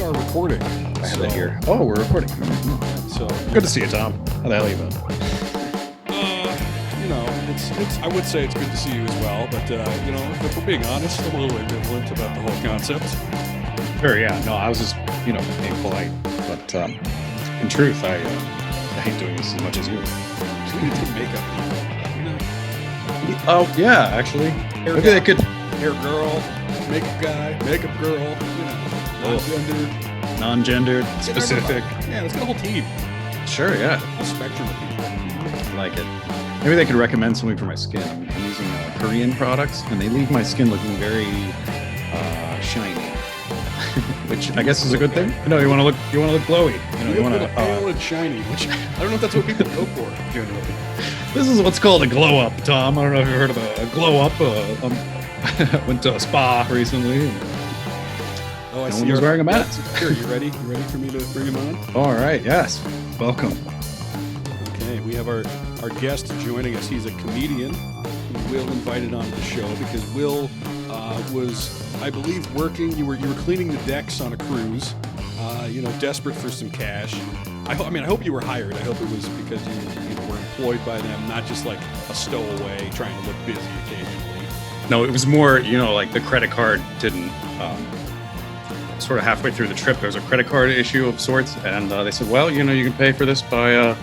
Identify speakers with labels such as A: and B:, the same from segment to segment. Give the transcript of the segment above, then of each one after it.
A: are recording.
B: I have that here. Oh, we're recording.
A: So
B: Good to see you, Tom. How the hell are you been?
A: it's I would say it's good to see you as well, but if we're being honest, I'm a little ambivalent about the whole concept.
B: Sure, yeah. No, I was just, being polite. But in truth, I hate doing this as much as you.
A: We need to make up,
B: Oh, yeah, actually. Maybe they could.
A: hair girl, makeup guy, makeup girl, non-gender,
B: Non-gendered, specific.
A: Yeah, let's get a whole team,
B: Sure, yeah.
A: a spectrum of people.
B: I like it. Maybe they could recommend something for my skin. I'm using Korean products, and they leave my skin looking very shiny, which I guess is a good thing. No, you want to look glowy. You want to
A: pale and shiny, which I don't know if that's what people go for generally.
B: This is what's called a glow up, Tom. I don't know if you've heard of a glow up. Went to a spa recently.
A: Oh, I
B: No
A: see.
B: one was wearing a mask.
A: Here, you ready? You ready for me to bring him on?
B: All right. Yes. Welcome.
A: Okay, we have our guest joining us. He's a comedian who Will invited onto the show because Will was, I believe, working. You were cleaning the decks on a cruise. Desperate for some cash. I hope you were hired. I hope it was because you were employed by them, not just like a stowaway trying to look busy occasionally.
B: No, it was more, like the credit card didn't. Sort of halfway through the trip, there was a credit card issue of sorts, and they said, well, you can pay for this by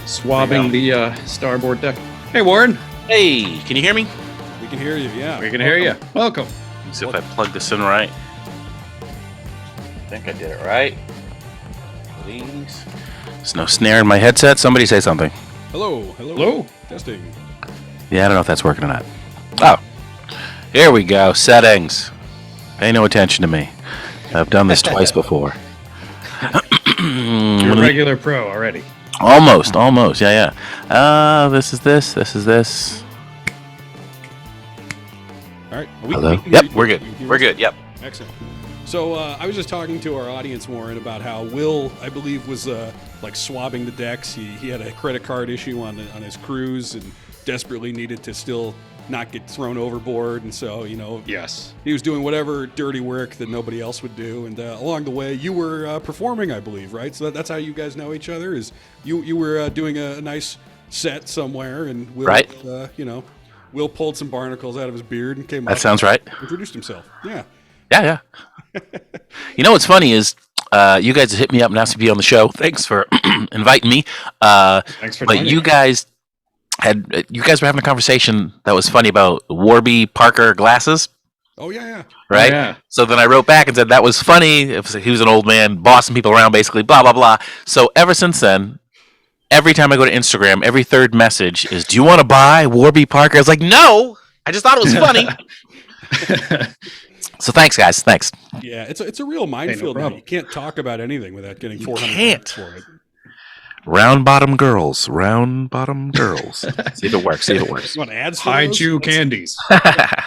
B: swabbing the starboard deck. Hey, Warren.
C: Hey, can you hear me?
A: We can hear you, yeah.
B: We can hear you. Welcome.
C: Let's see if I plug this in right. I think I did it right. Please. There's no snare in my headset. Somebody say something.
A: Hello. Testing.
C: Yeah, I don't know if that's working or not. Oh, here we go. Settings. Pay no attention to me. I've done this twice before.
B: You're a regular pro already.
C: Almost. Yeah. This is this.
A: All right.
C: Hello? Yep, we're good. We're good, yep.
A: Excellent. So I was just talking to our audience, Warren, about how Will, I believe, was swabbing the decks. He had a credit card issue on his cruise and desperately needed to still not get thrown overboard, and so
B: Yes.
A: he was doing whatever dirty work that nobody else would do. And along the way, you were performing, I believe, right? So that's how you guys know each other. Is you were doing a nice set somewhere, and Will,
C: right.
A: Will pulled some barnacles out of his beard and came up.
C: That sounds right.
A: Introduced himself. Yeah.
C: Yeah. What's funny is you guys hit me up and asked me to be on the show. Thanks for inviting me.
B: Thanks for
C: but
B: joining.
C: you guys were having a conversation that was funny about Warby Parker glasses.
A: Oh yeah.
C: Right?
B: Yeah.
C: So then I wrote back and said that was funny. He was an old man bossing people around, basically, blah, blah, blah. So ever since then, every time I go to Instagram, every third message is, do you want to buy Warby Parker? I was like, no, I just thought it was funny. So thanks, guys. Thanks.
A: Yeah, it's a real minefield.
B: Hey, no
A: now. You can't talk about anything without getting 400
C: can't.
A: for it.
C: Round bottom girls. See if it works.
A: You want ads for
B: High
A: those?
B: chew candies.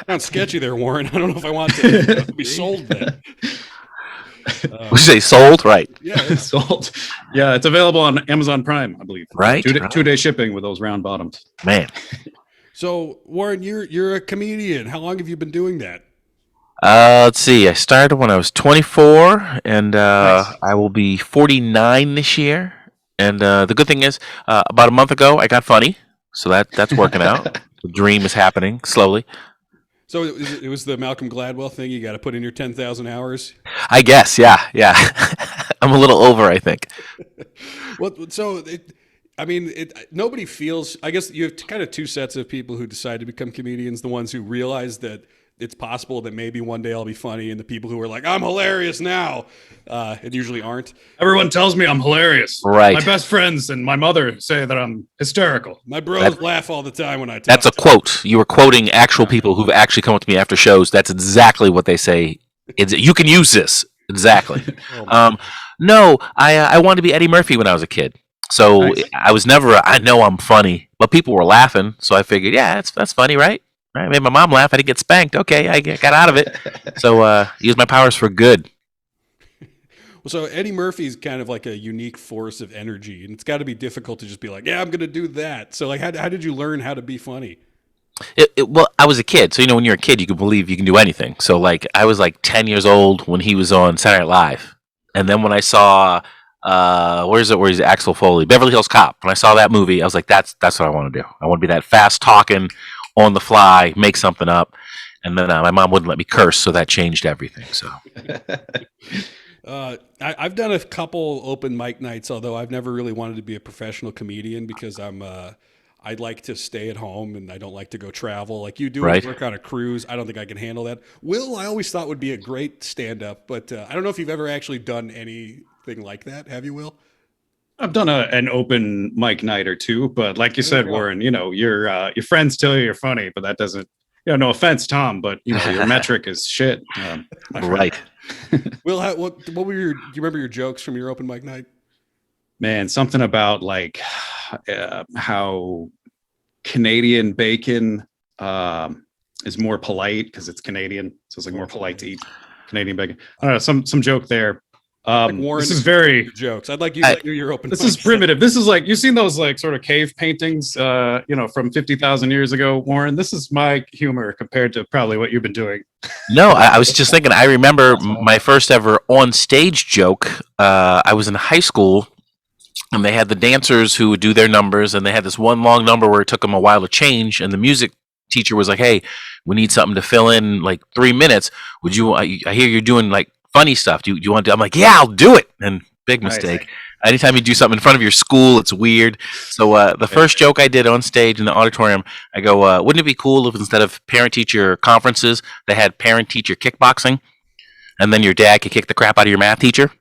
A: Sounds sketchy there, Warren. I don't know if I want to be sold then.
C: Would you say sold? Right.
A: Yeah.
B: Sold. Yeah, it's available on Amazon Prime, I believe.
C: Right.
B: Two-day shipping with those round bottoms.
C: Man.
A: So, Warren, you're a comedian. How long have you been doing that?
C: Let's see. I started when I was 24, and
B: Nice.
C: I will be 49 this year. And the good thing is, about a month ago, I got funny, so that's working out. The dream is happening slowly.
A: So it was the Malcolm Gladwell thing. You got to put in your 10,000 hours.
C: I guess, yeah. I'm a little over, I think.
A: Well, so nobody feels. I guess you have kind of two sets of people who decide to become comedians: the ones who realize that it's possible that maybe one day I'll be funny, and the people who are like, I'm hilarious now, and usually aren't.
B: Everyone tells me I'm hilarious.
C: Right.
B: My best friends and my mother say that I'm hysterical.
A: My bros laugh all the time when I talk.
C: That's a quote. You were quoting actual people who've actually come up to me after shows. That's exactly what they say. You can use this. Exactly. No, I wanted to be Eddie Murphy when I was a kid. So
B: Nice.
C: I was never, I know I'm funny, but people were laughing. So I figured, yeah, that's funny, right? I made my mom laugh. I didn't get spanked. Okay, I got out of it. So use my powers for good.
A: Well, so Eddie Murphy's kind of like a unique force of energy, and it's got to be difficult to just be like, yeah, I'm going to do that. So like, how did you learn how to be funny?
C: Well, I was a kid, so when you're a kid, you can believe you can do anything. So I was 10 years old when he was on Saturday Night Live, And then when I saw where's Axel Foley, Beverly Hills Cop. When I saw that movie, I was like, that's what I want to do. I want to be that fast talking, on the fly, make something up. And then my mom wouldn't let me curse, so that changed everything. So
A: I've done a couple open mic nights, although I've never really wanted to be a professional comedian because I'd like to stay at home and I don't like to go travel like you do.
C: Right.
A: Work on a cruise. I don't think I can handle that. Will, I always thought would be a great stand-up, but I don't know if you've ever actually done anything like that. Have you, Will?
B: I've done an open mic night or two, but like you said, Warren, your friends tell you you're funny, but that doesn't, no offense, Tom, but your metric is shit.
C: Right.
A: Will, what were do you remember your jokes from your open mic night?
B: Man, something about like how Canadian bacon is more polite because it's Canadian, so it's like more polite to eat Canadian bacon. I don't know, some joke there.
A: Warren,
B: this is very
A: jokes. I'd like you to do your open.
B: This is primitive. This is like, you've seen those like sort of cave paintings, from 50,000 years ago, Warren. This is my humor compared to probably what you've been doing.
C: No, I was just thinking. I remember my first ever on stage joke. I was in high school, and they had the dancers who would do their numbers, and they had this one long number where it took them a while to change, and the music teacher was like, "Hey, we need something to fill in like 3 minutes. Would you? I hear you're doing like funny stuff. Do you want to?" I'm like, "Yeah, I'll do it." And big mistake. Anytime you do something in front of your school, it's weird. So the first joke I did on stage in the auditorium, I go, wouldn't it be cool if instead of parent-teacher conferences, they had parent-teacher kickboxing, and then your dad could kick the crap out of your math teacher?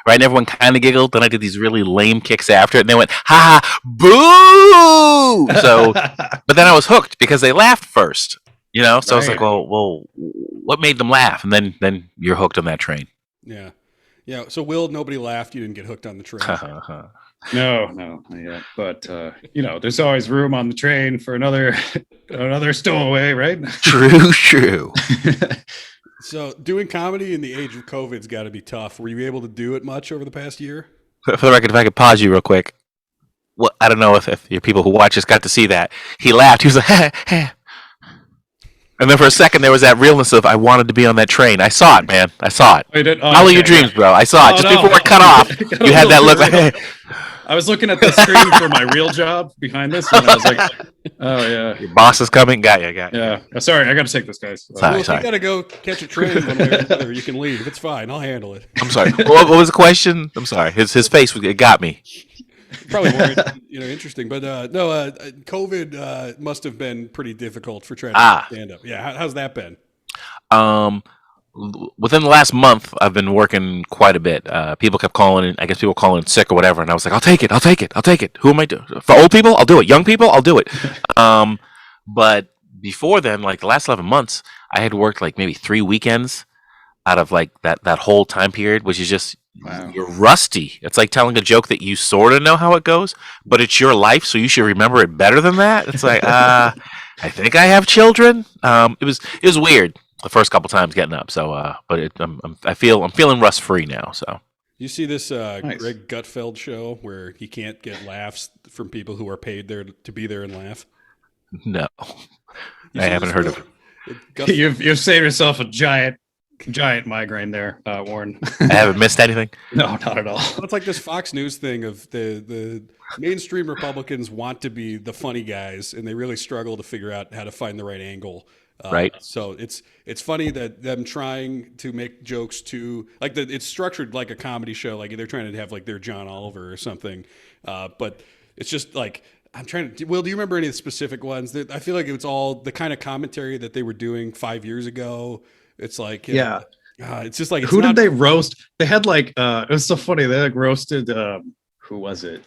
C: Right? And everyone kind of giggled. Then I did these really lame kicks after it, and they went, ha ha, boo! So, but then I was hooked because they laughed first. So I was like, well, what made them laugh? And then you're hooked on that train.
A: Yeah. Yeah. So, Will, nobody laughed. You didn't get hooked on the train.
B: No, not yet. But there's always room on the train for another stowaway, right?
C: True.
A: So, doing comedy in the age of COVID's got to be tough. Were you able to do it much over the past year?
C: For the record, if I could pause you real quick. Well, I don't know if your people who watch this got to see that. He laughed. He was like, hey. And then for a second, there was that realness of, I wanted to be on that train. I saw it, man. I saw it. Follow your dreams, bro. I saw it. Just before it cut off, you had that look like,
B: I was looking at the screen for my real job behind this, and I was like, oh, yeah.
C: Your boss is coming? Got you.
B: Yeah. Sorry, I got to take this, guys.
A: Sorry. You got to go catch a train one way or another. You can leave. It's fine. I'll handle it.
C: I'm sorry. What was the question? I'm sorry. His face, it got me.
A: Probably more interesting, but no. COVID must have been pretty difficult for trying to stand up. Yeah, how's that been?
C: Within the last month, I've been working quite a bit. People kept calling in. I guess people calling in sick or whatever, and I was like, I'll take it. Who am I doing? For old people, I'll do it. Young people, I'll do it. But before then, like the last 11 months, I had worked like maybe 3 weekends out of like that whole time period, which is just. Wow. You're rusty. It's like telling a joke that you sort of know how it goes, but it's your life, so you should remember it better than that. It's like, I think I have children. It was weird the first couple times getting up. So, but I'm feeling rust free now. So
A: you see this nice. Greg Gutfeld show where he can't get laughs from people who are paid there to be there and laugh.
C: No, I haven't heard of it.
B: You've saved yourself a giant migraine there, Warren.
C: I haven't missed anything.
B: No, not at all.
A: Well, it's like this Fox News thing of the mainstream Republicans want to be the funny guys, and they really struggle to figure out how to find the right angle.
C: Right.
A: So it's funny that them trying to make jokes to like it's structured like a comedy show, like they're trying to have like their John Oliver or something, but it's just like. I'm trying to. Will, do you remember any of the specific ones? I feel like it was all the kind of commentary that they were doing 5 years ago. It's like, it's just like,
B: who did they roast? They had like, it was so funny. They like roasted, who was it?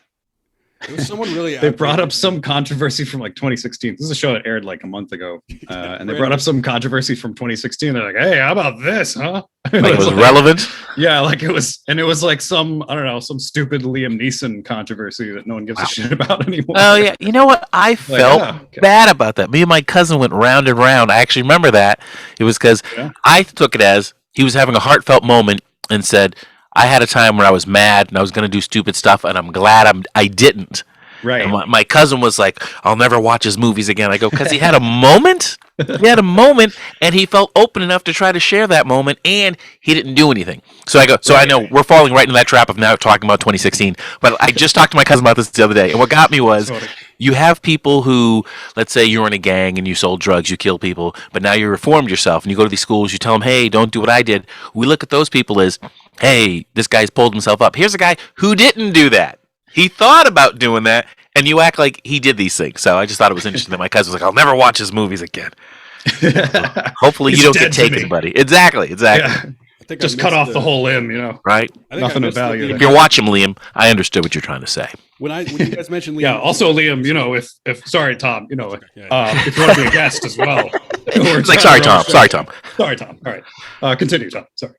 A: It was someone really.
B: They brought up some controversy from like 2016. This is a show that aired like a month ago, and they brought up some controversy from 2016. They're like, "Hey, how about this, huh?"
C: Like it was relevant.
B: Yeah, like it was, and it was like some some stupid Liam Neeson controversy that no one gives a shit about anymore.
C: Oh yeah, you know what? I felt bad about that. Me and my cousin went round and round. I actually remember that. It was because I took it as he was having a heartfelt moment and said, I had a time where I was mad and I was going to do stupid stuff, and I'm glad I didn't.
B: Right.
C: And my cousin was like, I'll never watch his movies again. I go, because he had a moment? He had a moment, and he felt open enough to try to share that moment, and he didn't do anything. So I go. So I know we're falling right into that trap of now talking about 2016. But I just talked to my cousin about this the other day, and what got me was you have people who, let's say you're in a gang and you sold drugs, you kill people, but now you reformed yourself, and you go to these schools, you tell them, hey, don't do what I did. We look at those people as, hey, this guy's pulled himself up. Here's a guy who didn't do that. He thought about doing that, and you act like he did these things. So I just thought it was interesting that my cousin was like, I'll never watch his movies again. Hopefully you don't get taken, buddy. Exactly.
B: Yeah. I think just cut off the whole limb, right? Nothing of value.
C: If you're watching Liam, I understood what you're trying to say.
A: When you guys mentioned Liam,
B: also Liam, if sorry Tom, if you want to be a guest as well.
C: It's like sorry Tom.
B: All right, continue, Tom. Sorry.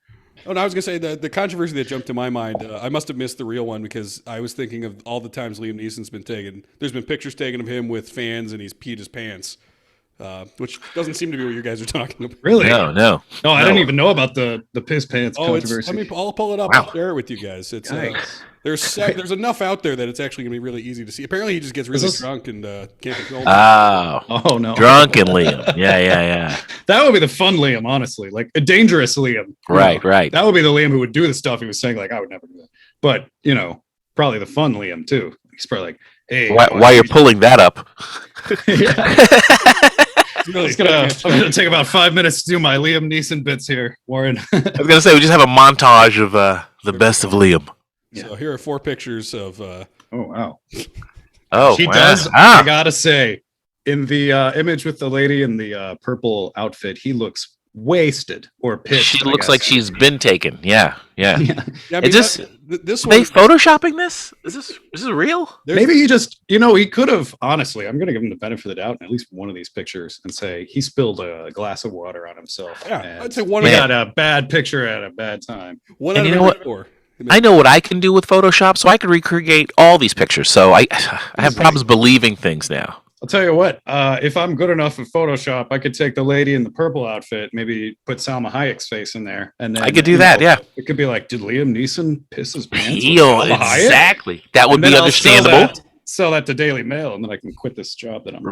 A: Oh, no, I was going to say the controversy that jumped to my mind, I must have missed the real one because I was thinking of all the times Liam Neeson's been taken. There's been pictures taken of him with fans and he's peed his pants, which doesn't seem to be what you guys are talking about.
B: Really?
C: No,
B: I didn't even know about the piss pants controversy.
A: I'll pull it up. Wow. I'll share it with you guys. It's there's enough out there that it's actually going to be really easy to see. Apparently, he just gets really drunk and can't control himself.
B: Oh no,
C: drunken Liam. Yeah.
B: That would be the fun Liam, honestly, like a dangerous Liam.
C: Right.
B: That would be the Liam who would do the stuff he was saying, like I would never do that. But probably the fun Liam too. He's probably like, hey,
C: why you're pulling that up?
B: I'm gonna take about 5 minutes to do my Liam Neeson bits here, Warren.
C: I was gonna say we just have a montage of the best of Liam.
A: Yeah. So here are 4 pictures of.
B: Oh wow!
C: Oh,
B: he does. I gotta say, in the image with the lady in the purple outfit, he looks wasted or pissed.
C: She looks like she's been taken. Yeah.
A: I mean,
C: this
A: one,
C: they photoshopping this? Is this real?
B: Maybe he just, he could have. Honestly, I'm gonna give him the benefit of the doubt in at least one of these pictures and say he spilled a glass of water on himself.
A: Yeah, I'd say
B: one. He had a bad picture at a bad time.
A: One out of every 4.
C: I know what I can do with Photoshop, so I can recreate all these pictures. So I have problems believing things now.
B: I'll tell you what, if I'm good enough at Photoshop, I could take the lady in the purple outfit, maybe put Salma Hayek's face in there. And then
C: I could do that, yeah.
B: It could be like, did Liam Neeson piss his pants?
C: Exactly. That would be understandable.
B: Sell that to Daily Mail, and then I can quit this job that I'm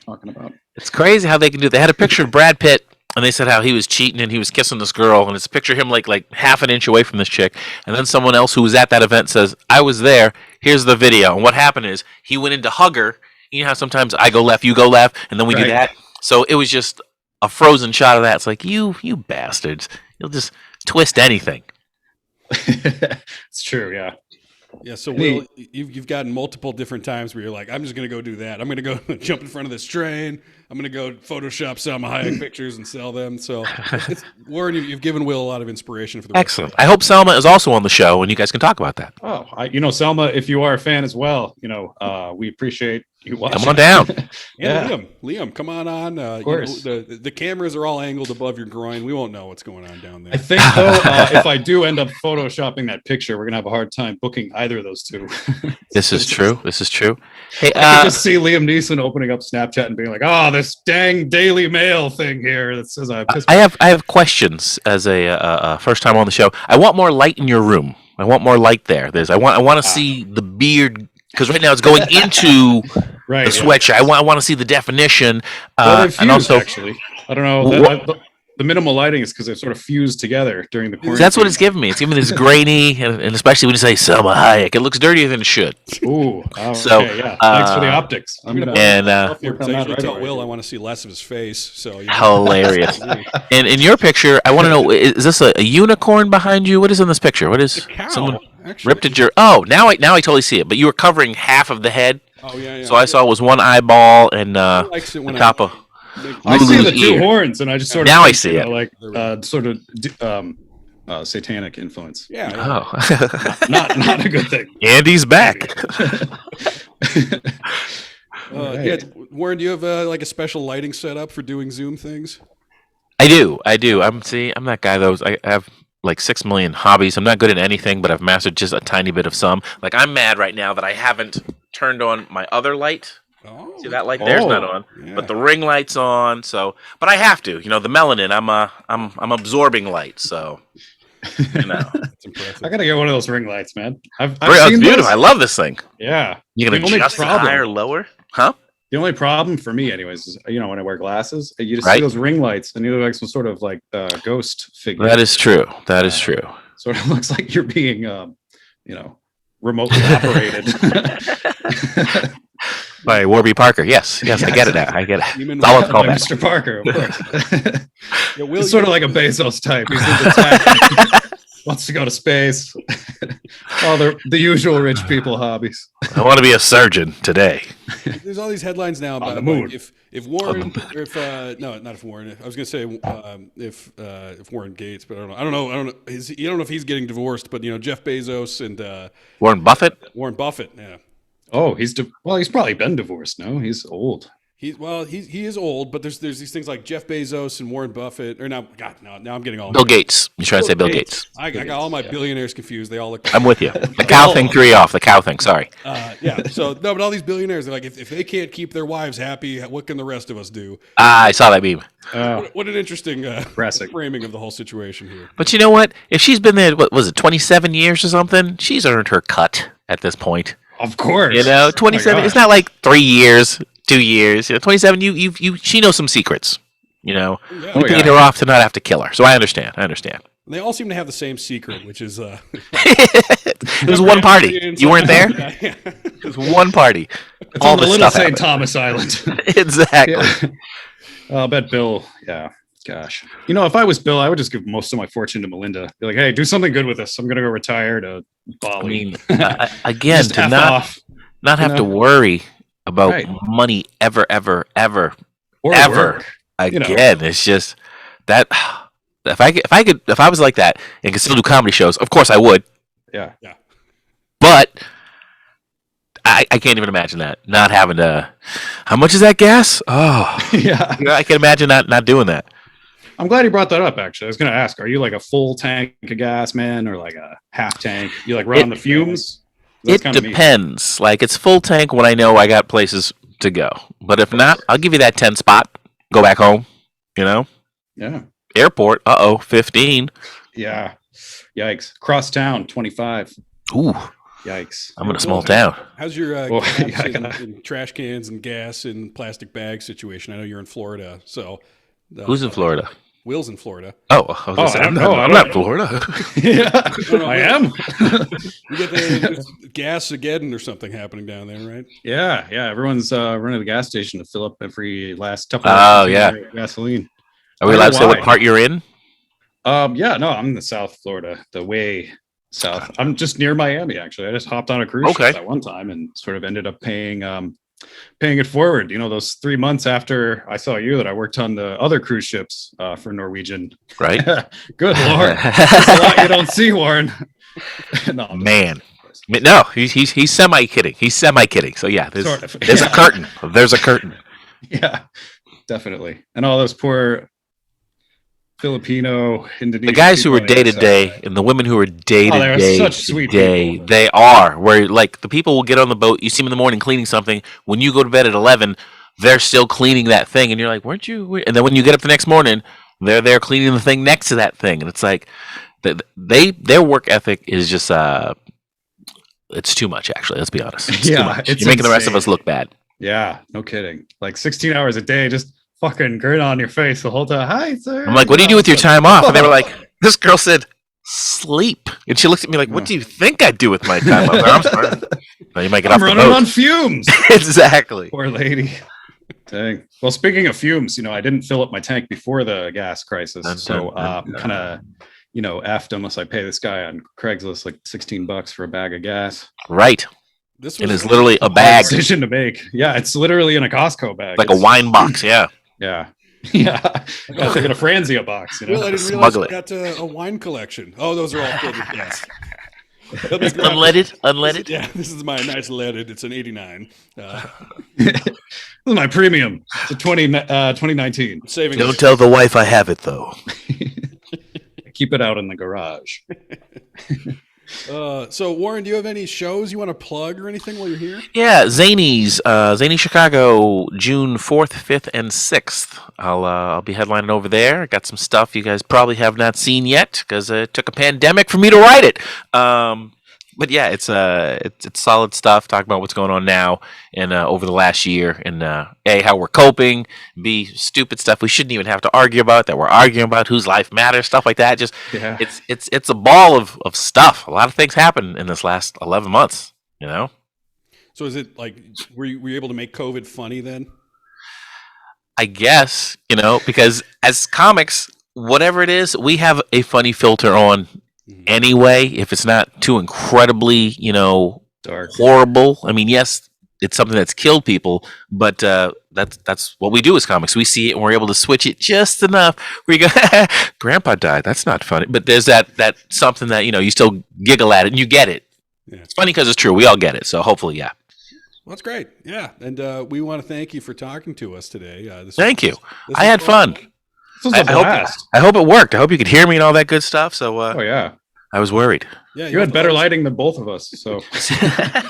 B: talking about.
C: It's crazy how they can do. They had a picture of Brad Pitt, and they said how he was cheating and he was kissing this girl, and it's a picture of him like half an inch away from this chick. And then someone else who was at that event says, I was there, here's the video. And what happened is he went in to hug her. You know how sometimes I go left, you go left, and then we do that? So it was just a frozen shot of that. It's like, you bastards. You'll just twist anything.
B: It's true, yeah.
A: Yeah, so Will, you've gotten multiple different times where you're like, I'm just going to go do that. I'm going to go jump in front of this train. I'm going to go Photoshop Salma Hayek pictures and sell them. So, Warren, you've given Will a lot of inspiration for the
C: Excellent. I hope Salma is also on the show, and you guys can talk about that.
B: Oh, Salma, if you are a fan as well, we appreciate you watching.
C: Come on down.
A: Liam, come on.
B: Of course.
A: The cameras are all angled above your groin. We won't know what's going on down there.
B: I think, though, if I do end up Photoshopping that picture, we're going to have a hard time booking either of those two.
C: This is true. Hey,
B: I can just see Liam Neeson opening up Snapchat and being like, "Oh, this dang Daily Mail thing here that says I
C: have questions as a first time on the show. I want more light in your room. I want more light there. I want to see the beard because right now it's going into the sweatshirt. I want to see the definition.
B: And also, actually, I don't know. The minimal lighting is because they're sort of fused together during the quarantine.
C: That's what it's giving me. It's giving me this grainy, and especially when you say Salma Hayek, it looks dirtier than it should.
B: Ooh, so yeah. Thanks for the optics.
A: I tell Will I want to see less of his face. So
C: hilarious. And in your picture, I want to know: is this a unicorn behind you? What is in this picture? What is someone ripped at your? Oh, now I totally see it. But you were covering half of the head.
A: Oh yeah.
C: So I saw it was one eyeball and the top of.
B: I see the 2 horns, and I just sort of
C: I see it
B: like satanic influence.
A: Yeah.
C: Oh,
B: not a good thing.
C: Andy's back.
A: Warren, do you have like a special lighting setup for doing Zoom things?
C: I do. I'm that guy. I have like 6 million hobbies. I'm not good at anything, but I've mastered just a tiny bit of some. Like I'm mad right now that I haven't turned on my other light.
A: Oh,
C: see that light there's not on, but the ring light's on. So, but I have to. The melanin. I'm absorbing light. So,
A: That's impressive.
B: I gotta get one of those ring lights, man. I've
C: seen beautiful. I love this thing.
B: Yeah.
C: You gonna adjust it higher or lower? Huh?
B: The only problem for me, anyways, is when I wear glasses, you just
C: Right.
B: see those ring lights, and you look like some sort of like ghost figure.
C: That is true. That is true.
B: Sort of looks like you're being, remotely operated.
C: By Warby Parker. Yes, I get it now. I get it. It's all it's called
B: By
C: that.
B: Mr. Parker, of course.
A: Yeah, Will,
B: He's sort of like a Bezos type. He's into tech. Wants to go to space. All the usual rich people hobbies.
C: I want to be a surgeon today.
A: There's all these headlines now about
B: the moon.
A: like, if Warren, or if no, not if Warren. I was going to say if Warren Gates, but I don't know. I don't know if he's getting divorced, but Jeff Bezos and
C: Warren Buffett.
A: Warren Buffett. Yeah,
B: Oh, he's probably been divorced. No, he's old.
A: he is old, but there's these things like Jeff Bezos and Warren Buffett, or now I'm getting all
C: Bill Gates. You trying to say Bill Gates?
A: I got all my billionaires confused. They all look.
C: I'm with you. The cow thing threw you off. The cow thing. Sorry.
A: Yeah. So no, but all these billionaires, they're like, if they can't keep their wives happy, what can the rest of us do?
C: I saw that meme.
A: What an interesting
B: Depressing.
A: framing of the whole situation here.
C: But you know what? If she's been there, what was it, 27 years or something? She's earned her cut at this point.
B: Of course.
C: 27. It's not like 3 years, 2 years. 27. She knows some secrets.
A: Yeah.
C: You paid her off to not have to kill her. So I understand.
A: They all seem to have the same secret, which is
C: It was one party. You weren't there?
A: Yeah.
C: It was one party.
B: It's
C: All
B: on the
C: this
B: little
C: stuff
B: St.
C: happened.
B: Thomas Island.
C: Exactly.
B: Yeah. I'll bet Bill. Yeah. Gosh. If I was Bill, I would just give most of my fortune to Melinda. Be like, hey, do something good with this. I'm going to go retire to Bali.
C: I mean, again,
B: Just
C: to
B: F
C: not
B: off.
C: have to worry about
B: Right.
C: money ever,
B: Or
C: ever
B: work.
C: again. It's just that if I was like that and could still do comedy shows, of course I would.
B: Yeah.
C: But I can't even imagine that. Not having to. How much is that gas? Oh,
B: Yeah.
C: I can imagine not doing that.
B: I'm glad you brought that up, actually. I was going to ask, are you like a full tank of gas, man, or like a half tank? You like run on the fumes? That's
C: It
B: kinda me.
C: depends. Like it's full tank when I know I got places to go. But if not, I'll give you that 10 spot. Go back home.
B: Yeah.
C: Airport. 15.
B: Yeah. Yikes. Cross town, 25.
C: Ooh,
B: Yikes.
C: I'm in a small town.
A: How's your
B: Well,
A: gas
B: yeah,
A: and trash cans and gas and plastic bag situation? I know you're in Florida, so
C: Who's in Florida?
A: Will's in Florida.
C: Oh, I was gonna say,
B: I don't
C: I'm
B: know.
C: not- I'm not in Florida.
B: Yeah. I am.
A: You got the gas again or something happening down there, right?
B: Yeah. Everyone's running to the gas station to fill up every last couple
C: Oh,
B: of
C: yeah.
B: gasoline.
C: Are we
B: I
C: allowed
B: don't
C: to
B: know
C: say what
B: why.
C: part you're in?
B: Yeah, no, I'm in the South Florida, the way south. I'm just near Miami, actually. I just hopped on a cruise
C: Okay.
B: ship at one time and sort of ended up paying it forward. Those 3 months after I saw you that I worked on the other cruise ships for Norwegian.
C: Right?
B: Good Lord. There's a lot you don't see, Warren. No, I'm just-
C: Man. No, he's semi kidding. He's semi kidding. So yeah,
B: Sort of.
C: there's a
B: Yeah.
C: curtain. There's a curtain.
B: Yeah, definitely. And all those poor Filipino, Indonesian.
C: The guys who were
B: people
C: day
B: on
C: to
B: the
C: day
B: side.
C: and the women who were day
B: Oh,
C: to
B: they were
C: day,
B: such sweet
C: day,
B: people.
C: they are. Where like the people will get on the boat, you see them in the morning cleaning something. When you go to bed at 11, they're still cleaning that thing, and you're like, "Weren't you?" And then when you get up the next morning, they're there cleaning the thing next to that thing, and it's like their work ethic is just it's too much. Actually, let's be honest. It's too
B: Yeah,
C: much.
B: it's
C: You're making the rest of
B: insane.
C: us look bad.
B: Yeah, no kidding. Like 16 hours a day, just fucking grin on your face the whole time. Hi, sir.
C: I'm like, what do you do with your time off? And they were like, this girl said, sleep. And she looks at me like, what do you think I do with my time off? I'm sorry. No, you might get
B: I'm
C: off the
B: running
C: boat.
B: on fumes.
C: Exactly.
B: Poor lady. Dang. Well, speaking of fumes, I didn't fill up my tank before the gas crisis.
C: Dun,
B: So
C: dun, dun,
B: kind of, effed unless I pay this guy on Craigslist like $16 for a bag of gas.
C: Right.
A: This
C: It
A: was
C: is literally a
B: Hard
C: bag,
B: decision to make. Yeah, it's literally in a Costco bag.
C: like a
B: It's-
C: wine box. Yeah.
B: Yeah. Yeah. I got to get a Franzia box,
A: Will, I didn't
C: Smuggle
A: realize you got a wine collection. Oh, those are all filled with gas.
C: Unleaded.
A: Yeah, this is my nice leaded. It's an 89.
B: This is my premium. It's a 2019.
A: Saving.
C: Don't tell the wife I have it, though.
B: Keep it out in the garage.
A: So, Warren, do you have any shows you want to plug or anything while you're here?
C: Yeah, Zany's, Zany Chicago, June 4th, 5th, and 6th. I'll be headlining over there. I got some stuff you guys probably have not seen yet because it took a pandemic for me to write it. But yeah, it's solid stuff. Talking about what's going on now and over the last year, and A, how we're coping. B, stupid stuff we shouldn't even have to argue about that we're arguing about, whose life matters, stuff like that. Just
B: Yeah.
C: it's a ball of stuff. A lot of things happened in this last 11 months. You know.
A: So is it like were you able to make COVID funny then?
C: I guess, because as comics, whatever it is, we have a funny filter on anyway. If it's not too incredibly,
B: Dark.
C: horrible. I mean, yes, it's something that's killed people, but that's what we do as comics. We see it and we're able to switch it just enough where you go, Grandpa died. That's not funny. But there's that something that, you still giggle at it and you get it.
A: Yeah.
C: It's funny because it's true. We all get it. So hopefully, yeah.
A: Well, that's great. Yeah. And we want to thank you for talking to us today.
C: Thank you. I had fun.
B: This was a blast.
C: I hope it worked. I hope you could hear me and all that good stuff. So,
B: oh, yeah.
C: I was worried.
A: Yeah,
B: you had better lighting than both of us. So,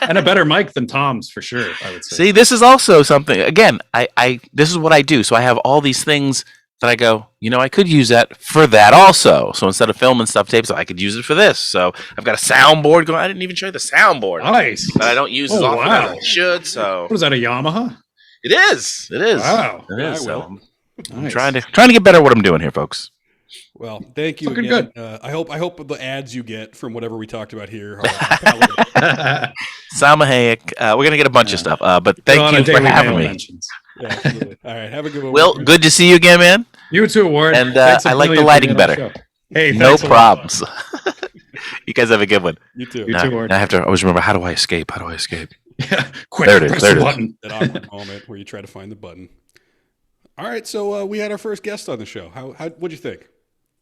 B: and a better mic than Tom's for sure, I would say.
C: See, this is also something, again, I this is what I do. So I have all these things that I go, I could use that for that also. So instead of filming stuff tapes, I could use it for this. So I've got a soundboard going. I didn't even show you the soundboard.
B: Nice.
C: That I don't use as often as I should. So
B: what is that, a Yamaha?
C: It is. It is.
B: Wow.
C: It is. So I'm
B: nice.
C: trying to get better at what I'm doing here, folks.
A: Well, thank you
B: Looking
A: again.
B: good.
A: I hope the ads you get from whatever we talked about here are
C: Salma Hayek. We're gonna get a bunch of stuff. But thank you for having me.
A: Yeah, absolutely. All right, have a good one.
C: Will, good to see you again, man.
B: You too, Warren.
C: And I like the lighting better.
B: Hey,
C: no problems. You guys have a good one.
A: You too.
B: You too, Warren.
C: I have to always remember, how do I escape? How do I escape?
B: Yeah, quick.
C: There it is.
B: Press
C: There
B: the
C: it is.
B: button.
A: That awkward moment where you try to find the button. All right, so we had our first guest on the show. What'd you think?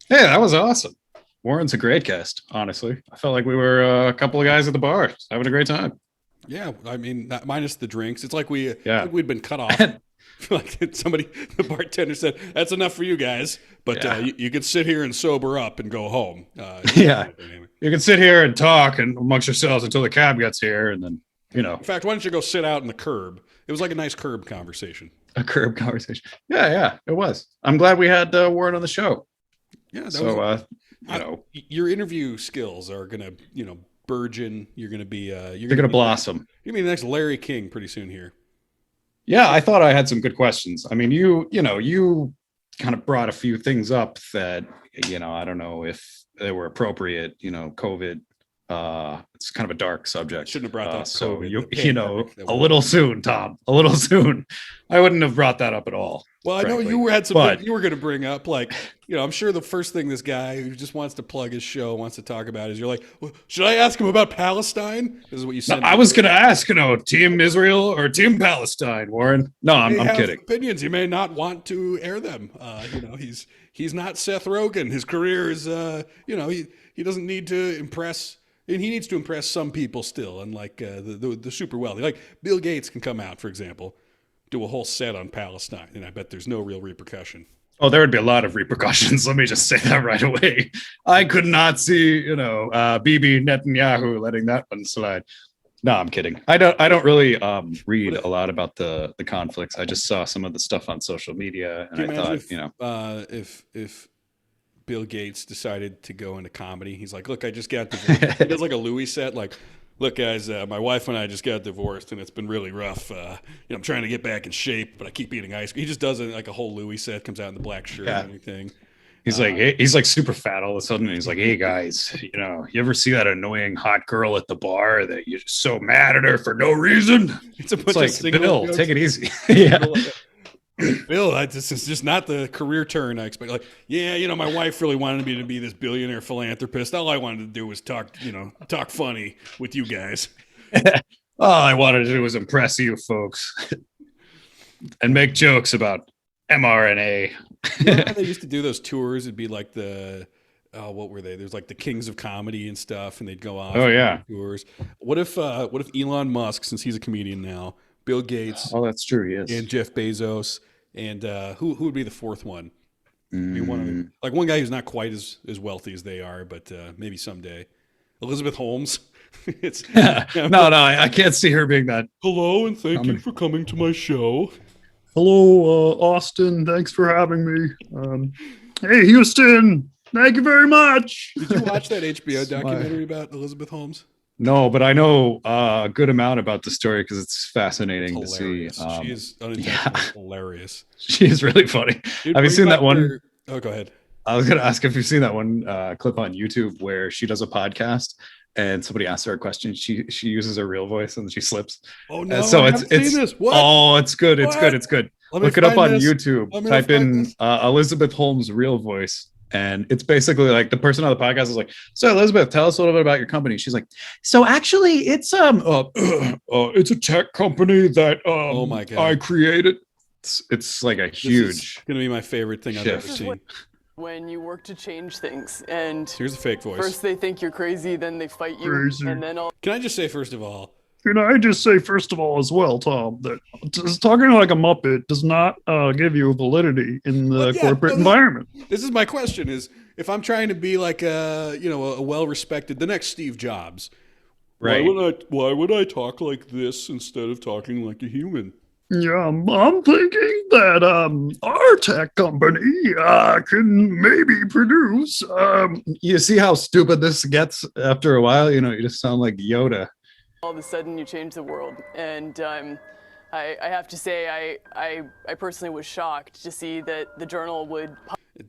B: Hey, that was awesome. Warren's a great guest, honestly. I felt like we were a couple of guys at the bar having a great time.
A: Yeah, I mean, not, minus the drinks. It's like we'd been cut off. Like the bartender said, "That's enough for you guys, but you can sit here and sober up and go home."
B: Yeah, you can sit here and talk and amongst yourselves until the cab gets here, and then
A: In fact, why don't you go sit out in the curb? It was like a nice curb conversation.
B: A curb conversation. Yeah, it was. I'm glad we had Warren on the show.
A: Yeah, your interview skills are gonna, burgeon. You're gonna be.
B: They're gonna blossom.
A: You're gonna be the next Larry King pretty soon here.
B: Yeah, I thought I had some good questions. I mean, you kind of brought a few things up that, I don't know if they were appropriate, COVID. It's kind of a dark subject.
A: Shouldn't have brought that up.
B: So, a little soon, Tom, a little soon. I wouldn't have brought that up at all.
A: Well,
B: frankly.
A: I know you had some you were going to bring up, like, I'm sure the first thing this guy who just wants to plug his show wants to talk about is you're like, well, should I ask him about Palestine? This is what you said.
B: No, I was going to ask, Team Israel or Team Palestine, Warren. No, I'm kidding.
A: Opinions. He may not want to air them. He's not Seth Rogen. His career is, he doesn't need to impress. And he needs to impress some people still, unlike the super wealthy. Like Bill Gates can come out, for example, do a whole set on Palestine, and I bet there's no real repercussion.
B: Oh, there would be a lot of repercussions. Let me just say that right away. I could not see, Bibi Netanyahu letting that one slide. No, I'm kidding. I don't really read a lot about the conflicts. I just saw some of the stuff on social media, and I thought,
A: if Bill Gates decided to go into comedy, he's like, look, I just got divorced. He does like a Louis set, like, look, guys, my wife and I just got divorced, and it's been really rough. I'm trying to get back in shape, but I keep eating ice cream. He just does like a whole Louis set, comes out in the black shirt and everything.
B: He's he's like super fat all of a sudden. And he's like, hey guys, you ever see that annoying hot girl at the bar that you're just so mad at her for no reason?
A: It's like,
B: Bill, take it easy. Yeah.
A: Bill, this is just not the career turn I expect. Like, my wife really wanted me to be this billionaire philanthropist. All I wanted to do was talk funny with you guys.
B: All I wanted to do was impress you folks and make jokes about mRNA.
A: How they used to do those tours? It'd be like what were they? There's like the Kings of Comedy and stuff, and they'd go off.
B: Oh yeah,
A: tours. What if Elon Musk, since he's a comedian now, Bill Gates?
B: Oh, that's true. Yes,
A: and Jeff Bezos, and who would be the fourth one? Be one of them. Like one guy who's not quite as wealthy as they are, but maybe someday. Elizabeth Holmes.
B: No, I can't see her being that.
A: Hello, and thank you for coming to my show.
B: Hello, Austin. Thanks for having me. Hey, Houston. Thank you very much.
A: Did you watch that HBO documentary about Elizabeth Holmes?
B: No, but I know a good amount about the story because it's fascinating to see.
A: She is unintentionally hilarious.
B: She is really funny.
A: Dude,
B: Have you seen that one?
A: Oh, go ahead.
B: I was going to ask if you've seen that one clip on YouTube where she does a podcast and somebody asks her a question. She uses her real voice and she slips.
A: Oh no!
B: So
A: I
B: it's
A: haven't seen this. What?
B: Oh, it's good. It's good. It's good. Look it up on YouTube. Type in Elizabeth Holmes' real voice. And it's basically like the person on the podcast is like, so Elizabeth, tell us a little bit about your company. She's like, so actually it's it's a tech company that
A: oh my God.
B: I created. It's like a huge
A: gonna be my favorite thing I've ever seen.
D: When you work to change things, and
A: here's a fake voice.
D: First they think you're crazy, then they fight you, and then
A: Can I just say first of all,
E: as well, Tom, that just talking like a Muppet does not give you validity in the corporate environment.
A: This is my question: is if I'm trying to be like a well-respected, the next Steve Jobs,
B: right?
A: Why would I talk like this instead of talking like a human?
E: Yeah, I'm thinking that our tech company can maybe produce.
B: You see how stupid this gets after a while? You just sound like Yoda.
D: All of a sudden you change the world, and I have to say I personally was shocked to see that the Journal would.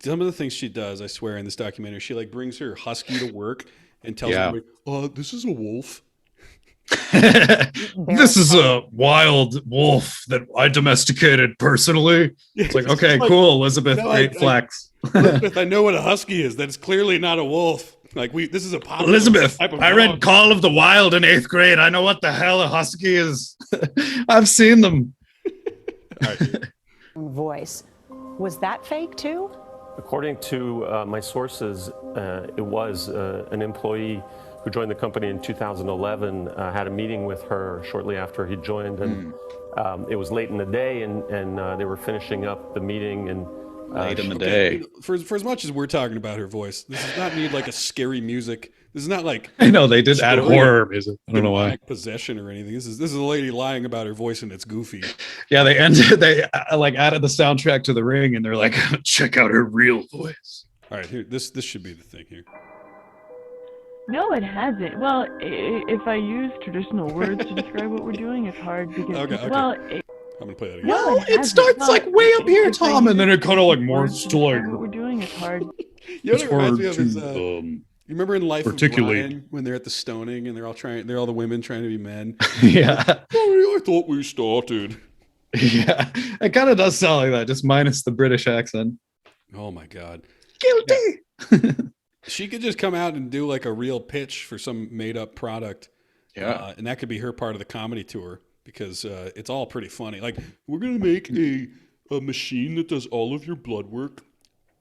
A: Some of the things she does, I swear, in this documentary, she like brings her husky to work and tells everybody, this is a wolf.
E: This is a wild wolf that I domesticated personally. It's like, okay, cool, Elizabeth, great flex.
A: Elizabeth, I know what a husky is. That's clearly not a wolf. Like this is a popular
E: Elizabeth,
A: type of
E: I read Call of the Wild in 8th grade. I know what the hell a husky is. I've seen them.
F: Voice. Was that fake too?
G: According to my sources, it was an employee who joined the company in 2011, had a meeting with her shortly after he joined, and it was late in the day, and they were finishing up the meeting, and
B: late in the day.
A: For as much as we're talking about her voice, this does not need like a scary music. This is not like
B: I know they did add horror music. I don't know why.
A: Possession or anything. This is a lady lying about her voice and it's goofy.
B: Yeah, they added the soundtrack to The Ring, and they're like, check out her real voice.
A: All right, here this should be the thing here.
H: No, it hasn't. Well, if I use traditional words to describe what we're doing, it's hard because
A: okay.
H: well.
A: I'm gonna play that again.
B: Well, it starts like way up here, Tom, and then it kind of like morphs to like.
H: What we're doing is hard.
A: It's hard to you remember in Life of Brian when they're at the stoning and they're all the women trying to be men.
B: Yeah.
A: I thought we started.
B: Yeah, it kind of does sound like that, just minus the British accent.
A: Oh my God.
B: Guilty.
A: Yeah. She could just come out and do like a real pitch for some made up product.
B: Yeah.
A: And that could be her part of the comedy tour because it's all pretty funny. Like, we're going to make a machine that does all of your blood work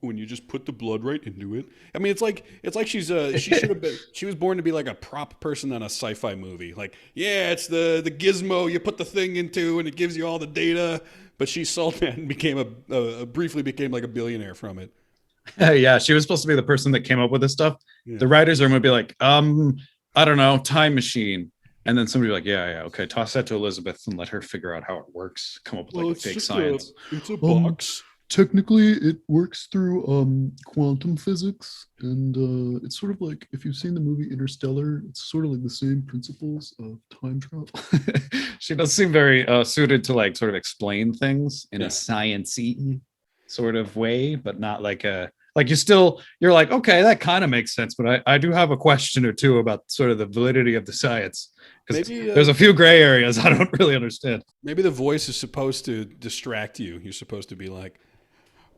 A: when you just put the blood right into it. I mean, it's like she was born to be like a prop person on a sci-fi movie. Like, yeah, it's the gizmo you put the thing into and it gives you all the data. But she sold that and briefly became like a billionaire from it.
B: Yeah, she was supposed to be the person that came up with this stuff. Yeah. The writers room would be like, I don't know, time machine. And then somebody would be like, yeah, okay, toss that to Elizabeth and let her figure out how it works. Come up with like fake science.
A: It's a box.
E: Technically, it works through quantum physics, and it's sort of like if you've seen the movie Interstellar, it's sort of like the same principles of time travel.
B: She does seem very suited to like sort of explain things in a science-y sort of way, but not like you're like, okay, that kind of makes sense, but I do have a question or two about sort of the validity of the science. Because there's a few gray areas I don't really understand.
A: Maybe the voice is supposed to distract you. You're supposed to be like,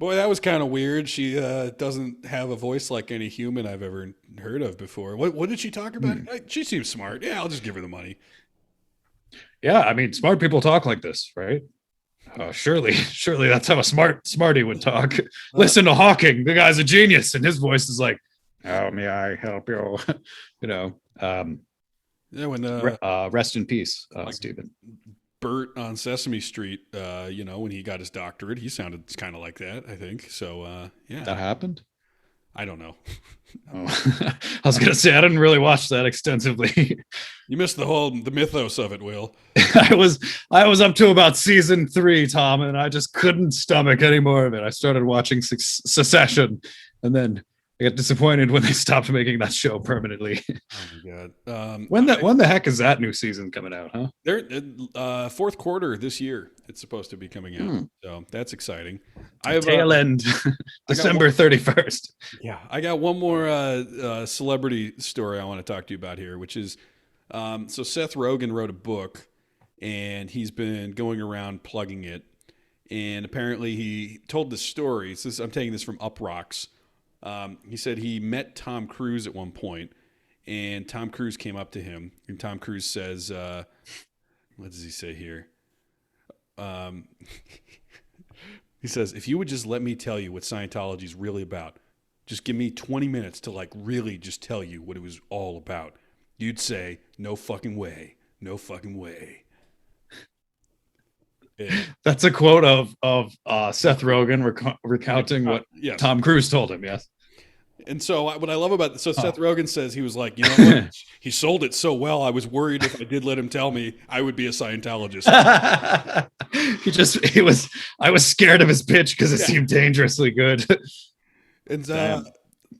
A: boy, that was kind of weird. She doesn't have a voice like any human I've ever heard of before. What did she talk about? She seems smart. Yeah, I'll just give her the money.
B: Yeah, I mean, smart people talk like this, right? Surely that's how a smarty would talk. Listen to Hawking. The guy's a genius, and his voice is like, "How may I help you?"
A: Yeah, when
B: rest in peace, Stephen.
A: Bert on Sesame Street, when he got his doctorate, he sounded kind of like that, I think. So, yeah.
B: That happened?
A: I don't know.
B: I was going to say, I didn't really watch that extensively.
A: You missed the mythos of it, Will.
B: I was up to about season 3, Tom, and I just couldn't stomach any more of it. I started watching Succession, and then I get disappointed when they stopped making that show permanently.
A: Oh my god!
B: When the heck is that new season coming out? Huh?
A: They're fourth quarter this year. It's supposed to be coming out, so that's exciting. I have
B: Tail end, December 31st.
A: Yeah, I got one more celebrity story I want to talk to you about here, which is so Seth Rogen wrote a book, and he's been going around plugging it. And apparently, he told this story. I'm taking this from Uprocks. He said he met Tom Cruise at one point, and Tom Cruise came up to him, and Tom Cruise says, "What does he say here?" He says, "If you would just let me tell you what Scientology is really about, just give me 20 minutes to like really just tell you what it was all about, you'd say, no fucking way, no fucking way." Yeah.
B: That's a quote of Seth Rogen recounting what
A: Yes.
B: Tom Cruise told him. Yes.
A: And so what I love about this, so Seth Rogen says he was like, you know what? He sold it so well, I was worried if I did let him tell me, I would be a Scientologist.
B: I was scared of his pitch because it seemed dangerously good.
A: And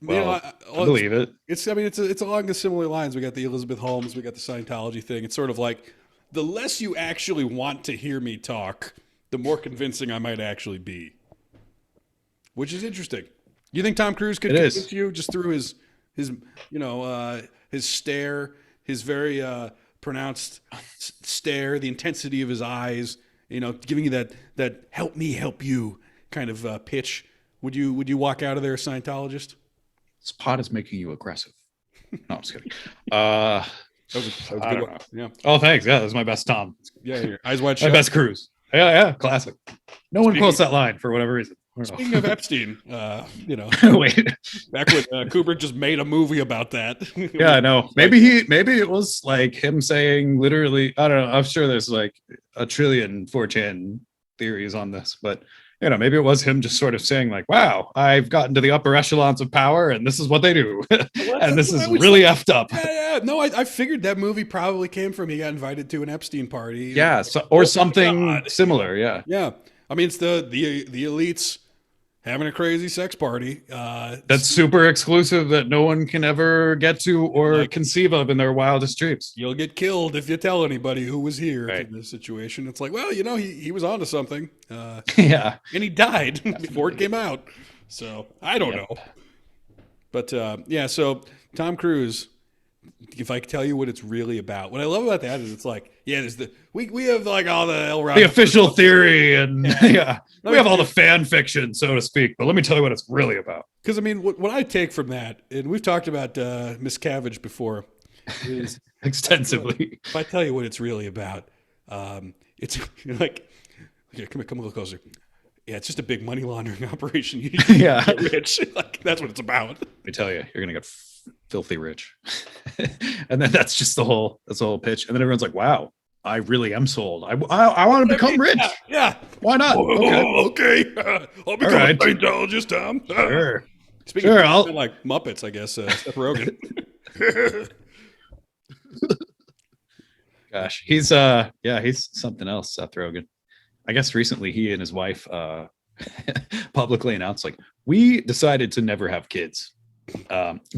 B: Well,
A: I
B: believe it.
A: It's along the similar lines. We got the Elizabeth Holmes, we got the Scientology thing. It's sort of like the less you actually want to hear me talk, the more convincing I might actually be. Which is interesting. You think Tom Cruise could convince you just through his stare, his very pronounced stare, the intensity of his eyes, giving you that help me help you kind of pitch. Would you walk out of there a Scientologist?
B: This pot is making you aggressive. No, I'm just kidding.
A: That was a good one. Yeah.
B: Oh, thanks. Yeah, that was my best Tom.
A: Yeah, your eyes wide
B: My
A: shut.
B: best Cruise. Yeah, classic. No one quotes that line for whatever reason.
A: Speaking of Epstein,
B: Wait.
A: back when Kubrick just made a movie about that.
B: Yeah, I know. Maybe it was like him saying literally, I don't know. I'm sure there's like a trillion 4chan theories on this, but maybe it was him just sort of saying like, wow, I've gotten to the upper echelons of power and this is what they do. And this is really effed up.
A: Yeah. No, I figured that movie probably came from he got invited to an Epstein party.
B: Yeah, or something similar. Yeah.
A: Yeah. I mean, it's the elites having a crazy sex party.
B: That's super exclusive that no one can ever get to or conceive of in their wildest dreams.
A: You'll get killed if you tell anybody who was here in this situation. It's like, well, he was onto something.
B: Yeah.
A: And he died before it came out. So I don't know. But so Tom Cruise, if I could tell you what it's really about, what I love about that is it's like, there's we have like all the
B: the official theory and we have all the fan fiction, so to speak. But let me tell you what it's really about.
A: Because I mean, what I take from that, and we've talked about Miscavige before, is
B: extensively.
A: If I tell you what it's really about, it's like, here, come a little closer. Yeah, it's just a big money laundering operation. You get rich. Like, that's what it's about.
B: Let me tell you, you're gonna get filthy rich. And then that's the whole pitch. And then everyone's like, wow, I really am sold. I want to become rich.
A: Yeah.
B: Why not?
A: Okay. I'll become a Scientologist, Tom.
B: Sure.
A: Speaking of like Muppets, I guess, Seth Rogen.
B: Gosh, he's something else, Seth Rogen. I guess recently he and his wife publicly announced, like, we decided to never have kids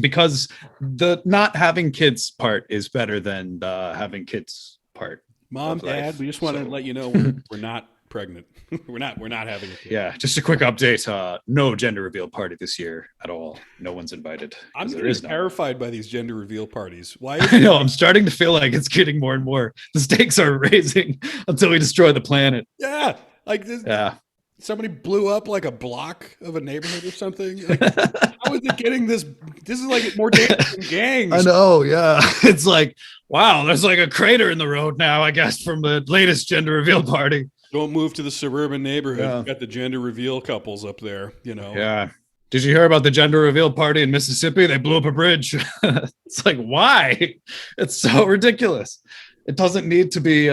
B: because the not having kids part is better than the having kids part.
A: Mom, Dad, we just want to let you know we're not pregnant. we're not having a kid.
B: Yeah, just a quick update. No gender reveal party this year at all. No one's invited.
A: I'm terrified by these gender reveal parties. Why?
B: I know. I'm starting to feel like it's getting more and more. The stakes are raising until we destroy the planet.
A: Yeah, like this. Yeah. Somebody blew up like a block of a neighborhood or something. Like, how is it getting this? This is like more dangerous than gangs.
B: I know. Yeah, it's like, wow, there's like a crater in the road now, I guess, from the latest gender reveal party.
A: Don't move to the suburban neighborhood. Yeah. You've got the gender reveal couples up there,
B: Yeah. Did you hear about the gender reveal party in Mississippi? They blew up a bridge. It's like, why? It's so ridiculous. It doesn't need to be.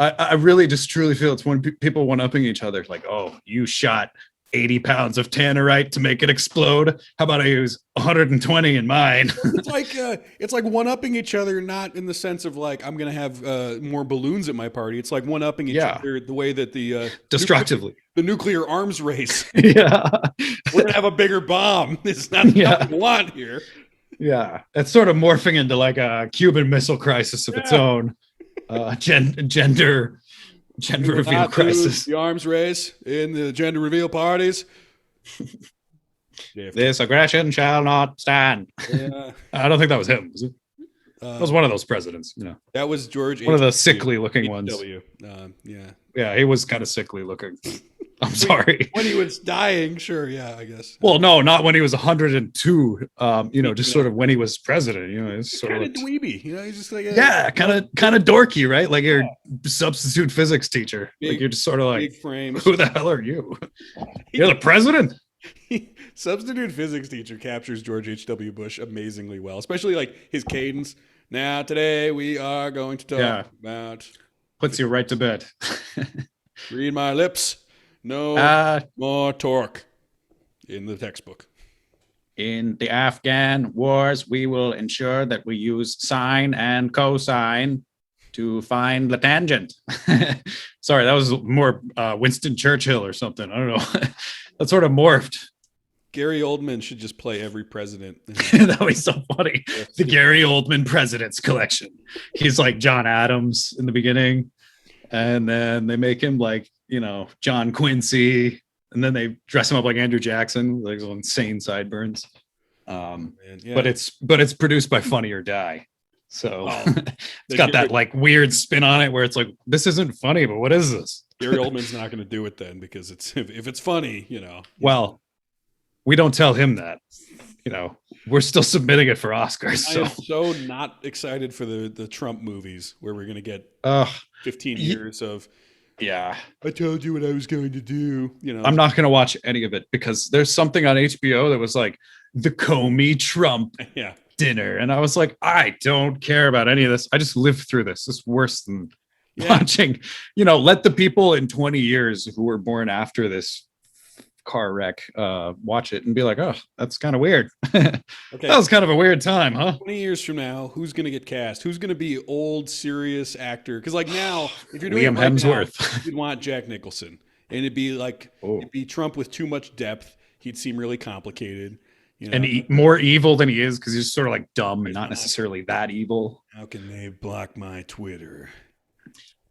B: I really just truly feel it's when people one-upping each other. Like, oh, you shot 80 pounds of tannerite to make it explode. How about I use 120 in mine?
A: It's like one-upping each other, not in the sense of like I'm gonna have more balloons at my party. It's like one-upping each other the way that the
B: destructively
A: the nuclear arms race.
B: Yeah,
A: we're gonna have a bigger bomb. It's not what we want here.
B: Yeah, it's sort of morphing into like a Cuban Missile Crisis of its own. Gender reveal crisis.
A: The arms race in the gender reveal parties.
B: This aggression shall not stand.
A: Yeah.
B: I don't think that was him. Was it? That was one of those presidents.
A: That was George.
B: One of the sickly looking ones. Yeah, he was kind of sickly looking. I'm sorry.
A: When he was dying, sure, yeah, I guess.
B: Well, no, not when he was 102. Just sort of when he was president. It's sort
A: kind
B: of
A: of dweeby. He's just like
B: kind of dorky, right? Like your substitute physics teacher. Like you're just sort of like, who the hell are you? You're the president.
A: Substitute physics teacher captures George H.W. Bush amazingly well, especially like his cadence. Now today we are going to talk about.
B: Puts you right to bed.
A: Read my lips. No more torque in the textbook.
B: In the Afghan wars, we will ensure that we use sine and cosine to find the tangent. Sorry, that was more Winston Churchill or something. I don't know. That sort of morphed.
A: Gary Oldman should just play every president.
B: That would be so funny. The Gary Oldman Presidents Collection. He's like John Adams in the beginning. And then they make him like, John Quincy. And then they dress him up like Andrew Jackson, like those insane sideburns. But it's produced by Funny or Die. So it's got that like weird spin on it where it's like, this isn't funny, but what is this?
A: Gary Oldman's not going to do it then because if it's funny,
B: Well, we don't tell him that. We're still submitting it for Oscars.
A: I am so not excited for the Trump movies where we're going to get 15 years of.
B: Yeah.
A: I told you what I was going to do.
B: I'm not going to watch any of it because there's something on HBO that was like the Comey Trump dinner. And I was like, I don't care about any of this. I just lived through this. It's worse than watching, let the people in 20 years who were born after this car wreck watch it and be like, oh, that's kind of weird. Okay. That was kind of a weird time, huh?
A: 20 years from now, who's going to get cast? Who's going to be old, serious actor? Because like now, if you're doing
B: Liam Hemsworth,
A: now, you'd want Jack Nicholson. And it'd be like, it'd be Trump with too much depth. He'd seem really complicated.
B: And more evil than he is because he's sort of like dumb and not necessarily that evil.
A: How can they block my Twitter?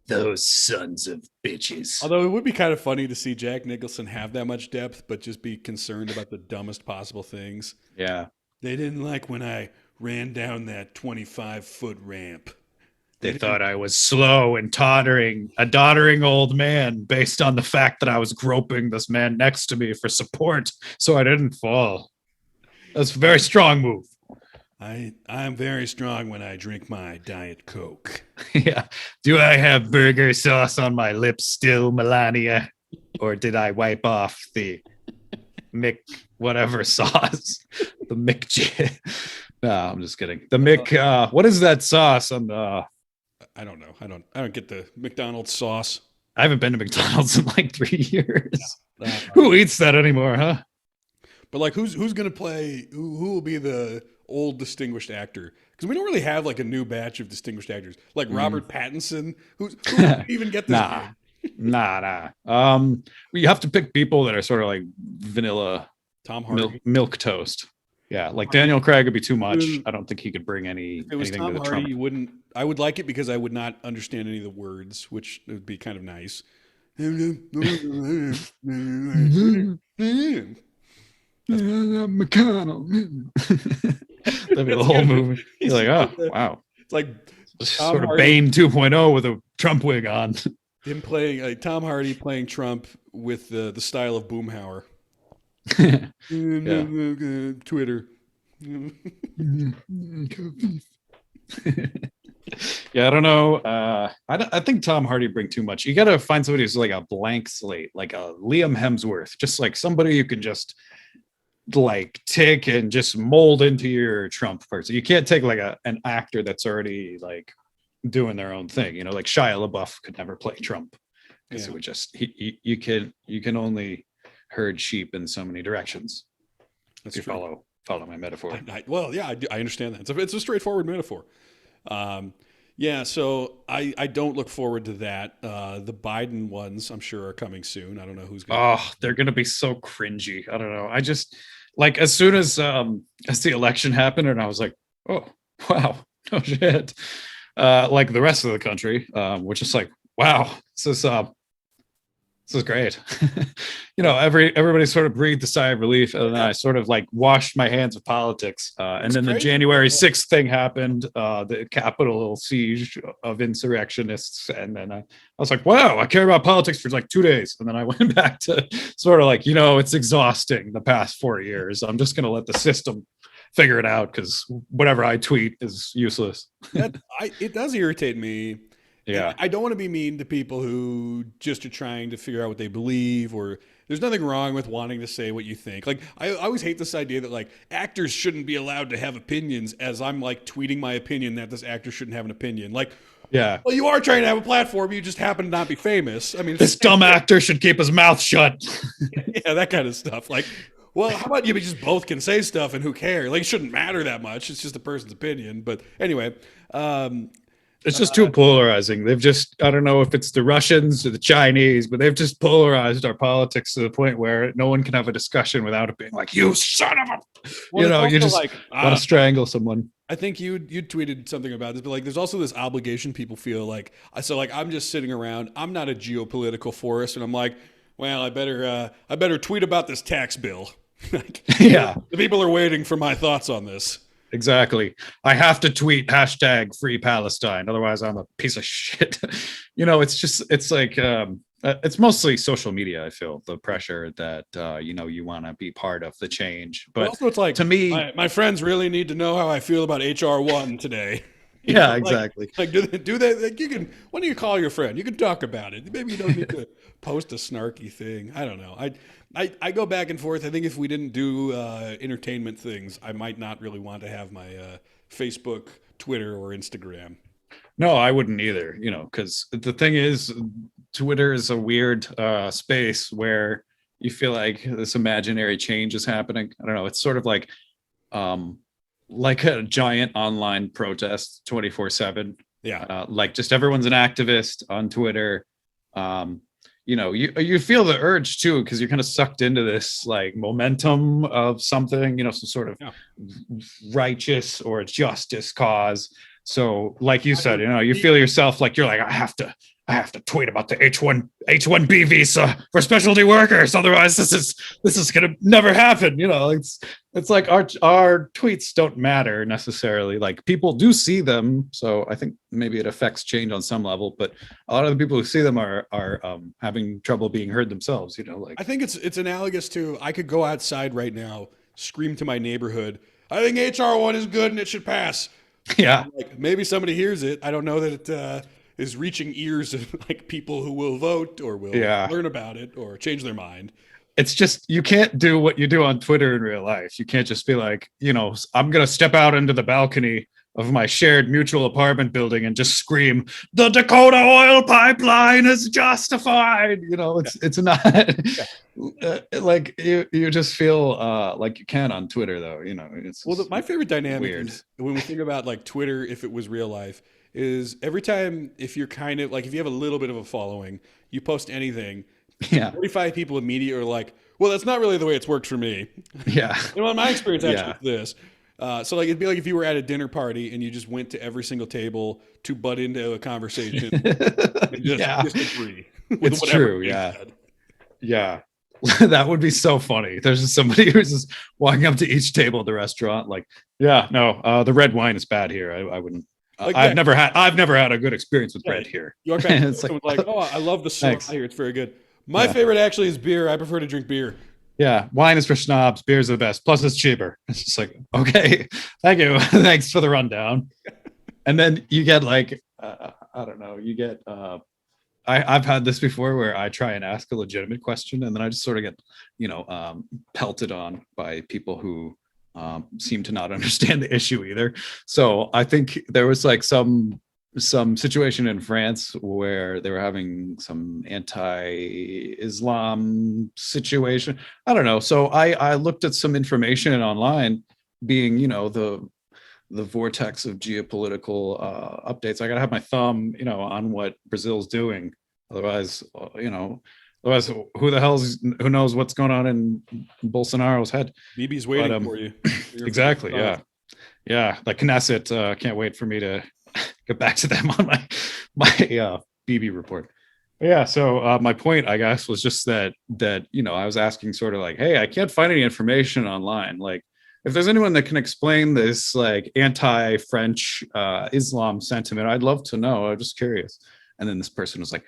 B: Those sons of bitches.
A: Although it would be kind of funny to see Jack Nicholson have that much depth, but just be concerned about the dumbest possible things.
B: Yeah.
A: They didn't like when I ran down that 25-foot ramp.
B: They thought I was slow and tottering, a doddering old man based on the fact that I was groping this man next to me for support so I didn't fall. That's a very strong move.
A: I'm very strong when I drink my Diet Coke.
B: Yeah. Do I have burger sauce on my lips still, Melania? Or did I wipe off the Mick whatever sauce? The Mick. No, I'm just kidding. The Mick. What is that sauce on the?
A: I don't know. I don't get the McDonald's sauce.
B: I haven't been to McDonald's in like 3 years. Who eats that anymore, huh?
A: But like, who's gonna play? Who will be the old distinguished actor? Because we don't really have like a new batch of distinguished actors like Robert Pattinson. Who even get this?
B: Nah. You have to pick people that are sort of like vanilla
A: Tom Hardy,
B: milk toast. Yeah, like Daniel Craig would be too much. I don't think he could bring anything
A: to the Trump. You wouldn't. I would like it because I would not understand any of the words, which would be kind of nice.
E: McConnell.
B: That'd be the whole movie. You're like, oh, wow.
A: It's like
B: sort of Bane 2.0 with a Trump wig on.
A: Him playing Tom Hardy playing Trump with the style of Boomhauer. Twitter.
B: Yeah, I don't know. I think Tom Hardy bring too much. You got to find somebody who's like a blank slate, like a Liam Hemsworth, just like somebody you can just like take and just mold into your Trump person. You can't take like an actor that's already like doing their own thing. Like Shia LaBeouf could never play Trump because it would just you can only herd sheep in so many directions.
A: That's
B: If you
A: true.
B: follow my metaphor.
A: Well, yeah, I understand that. It's a straightforward metaphor. Yeah, so I don't look forward to that. The Biden ones, I'm sure, are coming soon. I don't know who's going to.
B: Oh, they're gonna be so cringy. I don't know. I just like as soon as the election happened, and I was like, oh wow, no shit. Like the rest of the country, which is like, wow, this is great. Everybody sort of breathed a sigh of relief, and then I sort of like washed my hands of politics. And then the January 6th thing happened, the Capitol siege of insurrectionists, and then I was like, wow, I care about politics for like 2 days, and then I went back to sort of like, it's exhausting the past 4 years. I'm just gonna let the system figure it out because whatever I tweet is useless.
A: It does irritate me.
B: Yeah.
A: And I don't want to be mean to people who just are trying to figure out what they believe, or there's nothing wrong with wanting to say what you think. Like, I always hate this idea that like actors shouldn't be allowed to have opinions, as I'm like tweeting my opinion that this actor shouldn't have an opinion. Like,
B: yeah.
A: Well, you are trying to have a platform. You just happen to not be famous. I mean,
B: this dumb actor should keep his mouth shut.
A: Yeah, that kind of stuff. Like, well, how about you just both can say stuff and who cares? Like, it shouldn't matter that much. It's just a person's opinion. But anyway,
B: it's just too polarizing. They've just, I don't know if it's the Russians or the Chinese, but they've just polarized our politics to the point where no one can have a discussion without it being like, you son of a,
A: well,
B: you just
A: like,
B: want to strangle someone.
A: I think you tweeted something about this, but like, there's also this obligation people feel like, so like, I'm just sitting around. I'm not a geopolitical force, and I'm like, well, I better tweet about this tax bill. Like,
B: yeah,
A: the people are waiting for my thoughts on this.
B: Exactly. I have to tweet hashtag free Palestine. Otherwise I'm a piece of shit. It's like, it's mostly social media. I feel the pressure that, you want to be part of the change, but
A: also it's like,
B: to me,
A: my friends really need to know how I feel about HR1 today.
B: Yeah, exactly.
A: Like do they, like, you can, when do you call your friend? You can talk about it. Maybe you don't need to post a snarky thing. I don't know. I go back and forth. I think if we didn't do entertainment things, I might not really want to have my Facebook, Twitter, or Instagram.
B: No, I wouldn't either, because the thing is, Twitter is a weird space where you feel like this imaginary change is happening. I don't know. It's sort of like a giant online protest 24/7.
A: Yeah.
B: Like just everyone's an activist on Twitter. You feel the urge too, because you're kind of sucked into this like momentum of something, some sort of righteous or justice cause. So like you said, you feel yourself like you're like, I have to tweet about the H1B visa for specialty workers. Otherwise this is gonna never happen. It's like our tweets don't matter necessarily. Like people do see them. So I think maybe it affects change on some level, but a lot of the people who see them are having trouble being heard themselves, I
A: think it's analogous to, I could go outside right now, scream to my neighborhood, I think HR1 is good and it should pass.
B: Yeah.
A: Like, maybe somebody hears it. I don't know that it is reaching ears of like people who will vote or will learn about it or change their mind.
B: It's just, you can't do what you do on Twitter in real life. You can't just be like, I'm going to step out into the balcony of my shared mutual apartment building and just scream, the Dakota oil pipeline is justified. It's not like you just feel like you can on Twitter though.
A: My favorite dynamic
B: weird.
A: Is when we think about like Twitter, if it was real life, is every time, if you're kind of like, if you have a little bit of a following, you post anything, 45 people immediately are like, well, that's not really the way it's worked for me.
B: Yeah.
A: My experience actually is this. So like, it'd be like if you were at a dinner party and you just went to every single table to butt into a conversation and just disagree with
B: it's
A: whatever
B: true. Yeah. That would be so funny. There's just somebody who's just walking up to each table at the restaurant like, the red wine is bad here. I wouldn't. I've never had a good experience with bread here.
A: York it's like, oh, I love the sauce here. It's very good. My favorite actually is beer. I prefer to drink beer.
B: Yeah, wine is for snobs. Beer's the best. Plus, it's cheaper. It's just like, okay, thank you. Thanks for the rundown. And then you get like, I don't know. You get. I've had this before where I try and ask a legitimate question, and then I just sort of get, pelted on by people who seem to not understand the issue either. So I think there was like some some situation in France where they were having some anti-Islam situation. I don't know. So I looked at some information online, being the vortex of geopolitical updates. I gotta have my thumb, on what Brazil's doing. Otherwise, who knows what's going on in Bolsonaro's head?
A: BB's waiting for you.
B: Exactly. Yeah. The Knesset can't wait for me to get back to them on my BB report. But yeah. So my point, I guess, was just that I was asking sort of like, hey, I can't find any information online. Like, if there's anyone that can explain this like anti-French Islam sentiment, I'd love to know. I'm just curious. And then this person was like,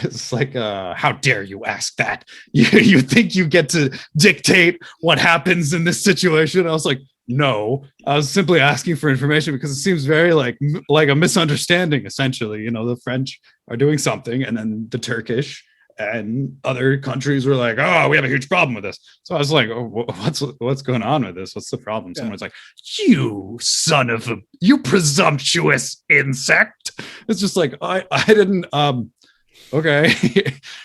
B: it's like, how dare you ask that? You think you get to dictate what happens in this situation? I was like, no, I was simply asking for information because it seems very like a misunderstanding. Essentially, the French are doing something, and then the Turkish and other countries were like, oh, we have a huge problem with this. So I was like, oh, what's going on with this? What's the problem?
A: Yeah.
B: Someone's like, you presumptuous insect. It's just like, I didn't, okay.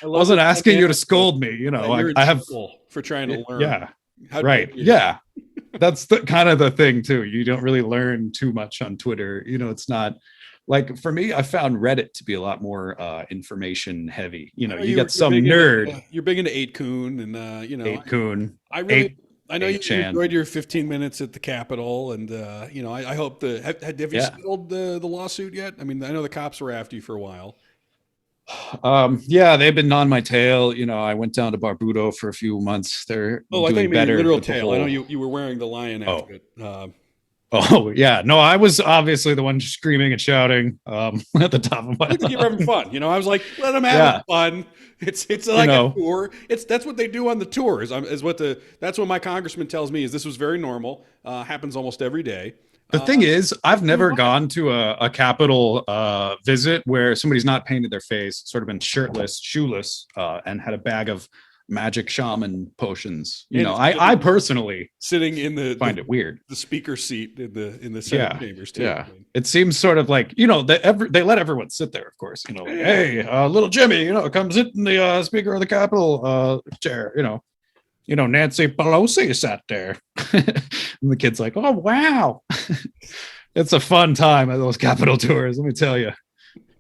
B: I wasn't asking you to scold me.
A: You're
B: I have
A: for trying to learn.
B: Yeah.
A: How
B: Right.
A: dare you?
B: Yeah. That's kind of the thing too. You don't really learn too much on Twitter. It's not like, for me, I found Reddit to be a lot more information heavy. You get some nerd.
A: You're big into 8kun and
B: 8kun.
A: I know you
B: 8chan.
A: enjoyed your 15 minutes at the Capitol, and I hope have you settled the lawsuit yet? I mean, I know the cops were after you for a while.
B: Yeah, they've been on my tail. I went down to Barbudo for a few months. They're
A: I thought you
B: doing
A: meant
B: better.
A: your literal
B: with the
A: tail. I know
B: whole-
A: you were wearing the lion outfit.
B: Oh yeah, no, I was obviously the one screaming and shouting at the top of my
A: I think you were having fun. I was like, let them have
B: Yeah.
A: fun. It's like a tour. That's what they do on the tours. That's what my congressman tells me. Is this was very normal. Happens almost every day.
B: The thing is, I've never gone to a Capitol visit where somebody's not painted their face, sort of been shirtless, shoeless, and had a bag of magic shaman potions. I personally
A: sitting in
B: find it weird.
A: The speaker seat in the Senate chambers too.
B: Yeah, it seems sort of like they let everyone sit there, of course. Like, hey, little Jimmy, come sit in the Speaker of the Capitol chair. Nancy Pelosi sat there. And the kid's like, oh, wow. It's a fun time at those Capitol tours, let me tell you.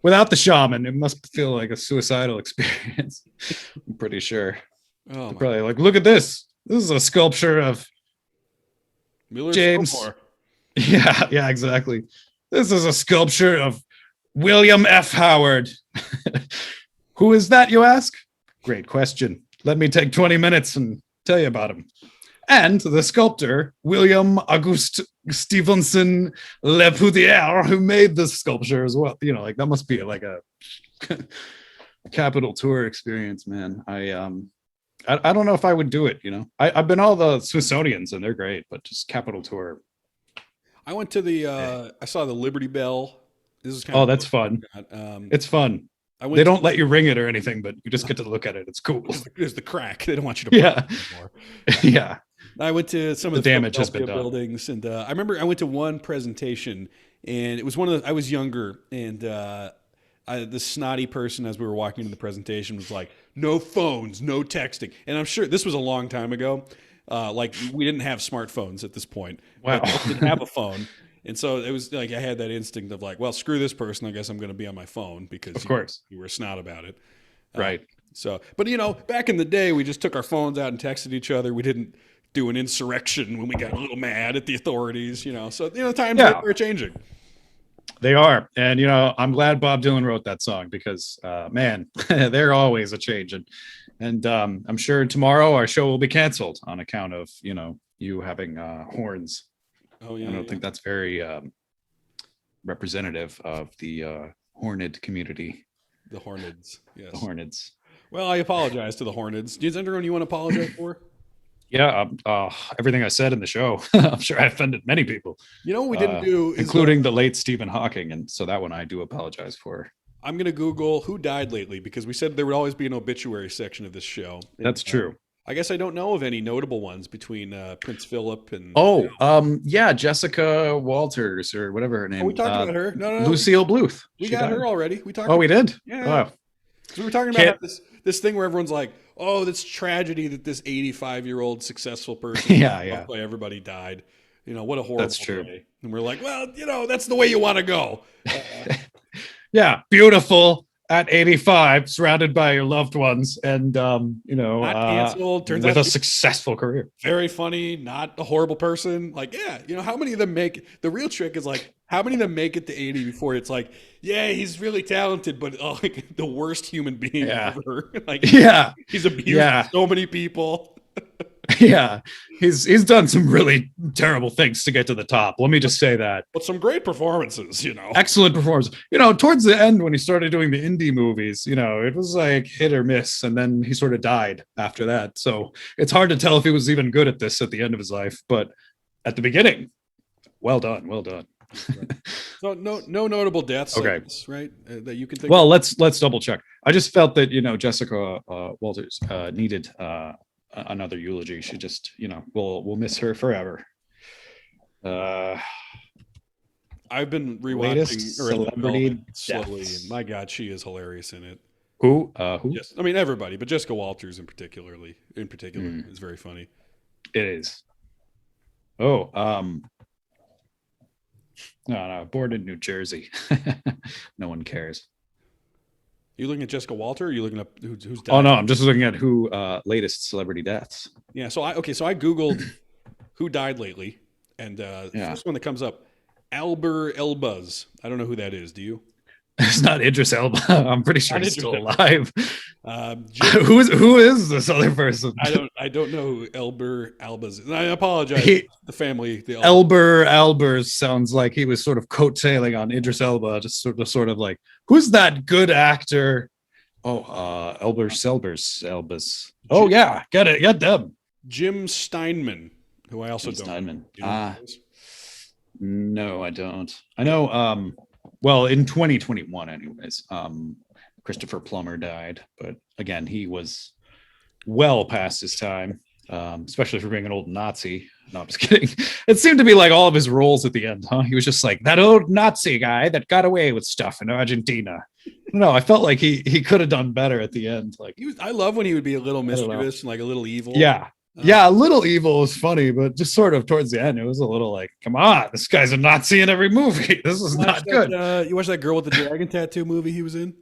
B: Without the shaman, it must feel like a suicidal experience. I'm pretty sure.
A: Oh,
B: probably like, look at this. This is a sculpture of
A: Miller
B: James.
A: Fillmore.
B: Yeah, exactly. This is a sculpture of William F. Howard. Who is that, you ask? Great question. Let me take 20 minutes and tell you about him. And the sculptor, William Auguste Stevenson Lepoudière, who made this sculpture as well. That must be like a Capitol tour experience, man. I don't know if I would do it. I've been all the Smithsonians and they're great, but just Capitol tour.
A: I went to I saw the Liberty Bell. This is
B: that's fun. It's fun. They don't let you ring it or anything, but you just get to look at it. It's cool.
A: There's the crack. They don't want you to.
B: Yeah.
A: Anymore.
B: Yeah.
A: I went to some of
B: the damage has been done.
A: Buildings, and I remember I went to one presentation, and it was I was younger, and the snotty person as we were walking into the presentation was like, "No phones, no texting," and I'm sure this was a long time ago. Like we didn't have smartphones at this point.
B: Wow.
A: I didn't have a phone. And so it was like I had that instinct of like, well, screw this person. I guess I'm going to be on my phone because
B: of course
A: you were snot about it.
B: Right.
A: So, but back in the day, we just took our phones out and texted each other. We didn't do an insurrection when we got a little mad at the authorities. So times are changing.
B: They are, and I'm glad Bob Dylan wrote that song because, man, they're always a change, and I'm sure tomorrow our show will be canceled on account of you having horns.
A: Oh yeah,
B: I don't think that's very representative of the horned community.
A: The Horneds, yes.
B: The Horneds.
A: Well, I apologize to the Horneds. Is there anyone you want to apologize for?
B: Yeah, everything I said in the show. I'm sure I offended many people.
A: What we didn't do,
B: including the late Stephen Hawking, and so that one I do apologize for.
A: I'm going to Google who died lately because we said there would always be an obituary section of this show.
B: That's true.
A: I guess I don't know of any notable ones between Prince Philip and.
I: Oh, yeah, Jessica Walters or whatever her name.
A: Oh, we talked about her. No.
I: Lucille Bluth.
A: We
I: She
A: got
I: died.
A: her already. We talked.
I: Oh, we did.
A: Yeah.
I: Oh.
A: So we were talking about this thing where everyone's like, "Oh, that's tragedy that this 85-year-old successful person,
I: Yeah.
A: loved by everybody, died." What a horrible
I: That's true.
A: day. And we're like, well, that's the way you want to go.
I: Yeah, beautiful at 85, surrounded by your loved ones, and
A: Not canceled. Turns
I: with
A: out
I: a successful career.
A: very funny, not a horrible person. Like, yeah, how many of them make the real trick is like, how many of them make it to 80 before it's like, yeah, he's really talented, but like the worst human being ever. Like,
I: Yeah.
A: he's abused so many people.
I: Yeah, he's done some really terrible things to get to the top. Let me just say that.
A: But some great performances,
I: Excellent performance. Towards the end when he started doing the indie movies, it was like hit or miss, and then he sort of died after that. So it's hard to tell if he was even good at this at the end of his life. But at the beginning, well done.
A: So no notable deaths,
I: Okay.
A: I guess, right? That you can think
I: Well,
A: of.
I: let's double check. I just felt that Jessica Walters needed another eulogy. She just we'll miss her forever.
A: I've been
I: latest
A: rewatching Arrested
I: celebrity
A: Development slowly,
I: deaths.
A: and my God, she is hilarious in it.
I: Who?
A: Yes, I mean everybody, but Jessica Walters in particular
I: Hmm.
A: is very funny.
I: It is. Oh, no, born in New Jersey. No one cares.
A: You looking at Jessica Walter? Or are you looking up who's died?
I: Oh no, I'm just looking at who latest celebrity deaths.
A: Yeah. So I googled who died lately, and the first one that comes up, Albert Elbaz. I don't know who that is. Do you?
I: It's not Idris Elba. I'm pretty sure
A: Not
I: he's still
A: Idris
I: alive.
A: Jim-
I: Who is this other person?
A: I don't know who Albert Elbaz is. And I apologize. The family. The
I: Albers sounds like he was sort of coattailing on Idris Elba, just sort of like, who's that good actor? Oh, Elbers. Oh yeah, get them.
A: Jim Steinman, who I also
I: Jim
A: don't.
I: Steinman.
A: You know who that is?
I: No, I don't. I know. Well, in 2021, anyways, Christopher Plummer died, but again, he was well past his time, especially for being an old Nazi. No, I'm just kidding. It seemed to be like all of his roles at the end, huh? He was just like that old Nazi guy that got away with stuff in Argentina. No, I felt like he could have done better at the end. Like
A: I love when he would be a little
I: don't know.
A: mischievous and like a little evil.
I: Yeah. Yeah, a little evil was funny, but just sort of towards the end, it was a little like, come on, this guy's a Nazi in every movie. This is not good.
A: You watched that Girl with the Dragon Tattoo movie he was in?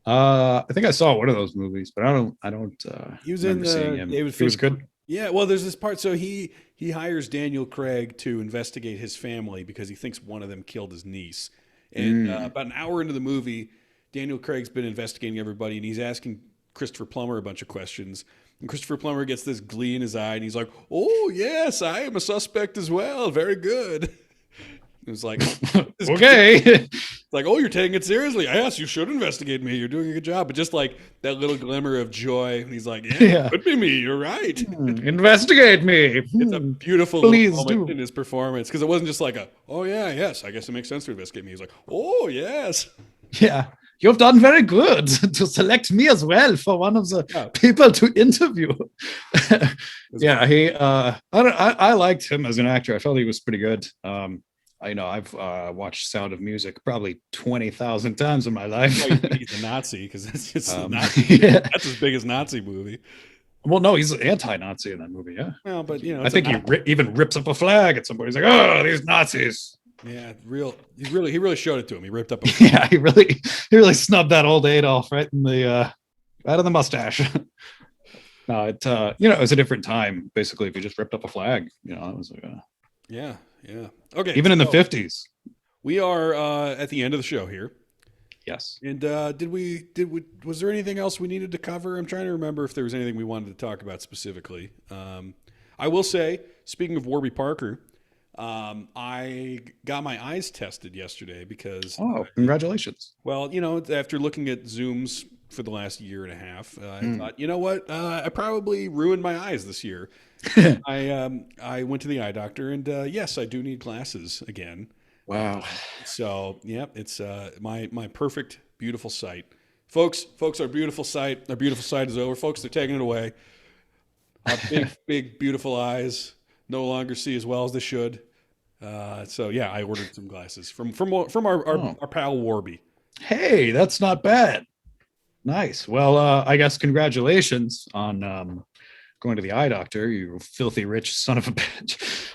I: I think I saw one of those movies, but I don't.
A: He was
I: remember
A: in
I: seeing him.
A: David
I: He was good.
A: Yeah, well, there's this part. So he hires Daniel Craig to investigate his family because he thinks one of them killed his niece. And about an hour into the movie, Daniel Craig's been investigating everybody, and he's asking Christopher Plummer a bunch of questions. And Christopher Plummer gets this glee in his eye, and he's like, "Oh yes, I am a suspect as well. Very good." It was like,
I: Okay.
A: It's like, "Oh, you're taking it seriously. Yes, you should investigate me. You're doing a good job." But just like that little glimmer of joy, and he's like, "Yeah, it could be me. You're right."
I: Investigate me.
A: It's a beautiful
I: Please
A: moment
I: do.
A: in his performance because it wasn't just like "Oh yeah, yes, I guess it makes sense to investigate me." He's like, "Oh yes."
I: Yeah. You've done very good to select me as well for one of the people to interview. Yeah, I liked him as an actor. I felt he was pretty good. I've watched Sound of Music probably 20,000 times in my life.
A: He's a Nazi because that's just that's his biggest Nazi movie.
I: Well, no, he's anti-Nazi in that movie. Yeah.
A: Well, but
I: I think he even rips up a flag at somebody. He's like, "Oh, these Nazis."
A: Yeah, he really showed it to him. He ripped up.
I: Yeah, he really snubbed that old Adolf right in the right in the mustache. No, it was a different time. Basically, if you just ripped up a flag, it was like
A: yeah. Okay.
I: Even in the 50s.
A: We are at the end of the show here.
I: Yes.
A: And was there anything else we needed to cover? I'm trying to remember if there was anything we wanted to talk about specifically. I will say, speaking of Warby Parker, I got my eyes tested yesterday because.
I: Oh, congratulations!
A: Well, after looking at Zooms for the last year and a half, I thought, you know what? I probably ruined my eyes this year. I went to the eye doctor, and yes, I do need glasses again.
I: Wow.
A: So yeah, it's my perfect, beautiful sight, folks. Our beautiful sight is over, folks. They're taking it away. Big, beautiful eyes. No longer see as well as they should. So yeah, I ordered some glasses from our pal Warby.
I: Hey, that's not bad. Nice. Well, I guess congratulations on going to the eye doctor, you filthy rich son of a bitch.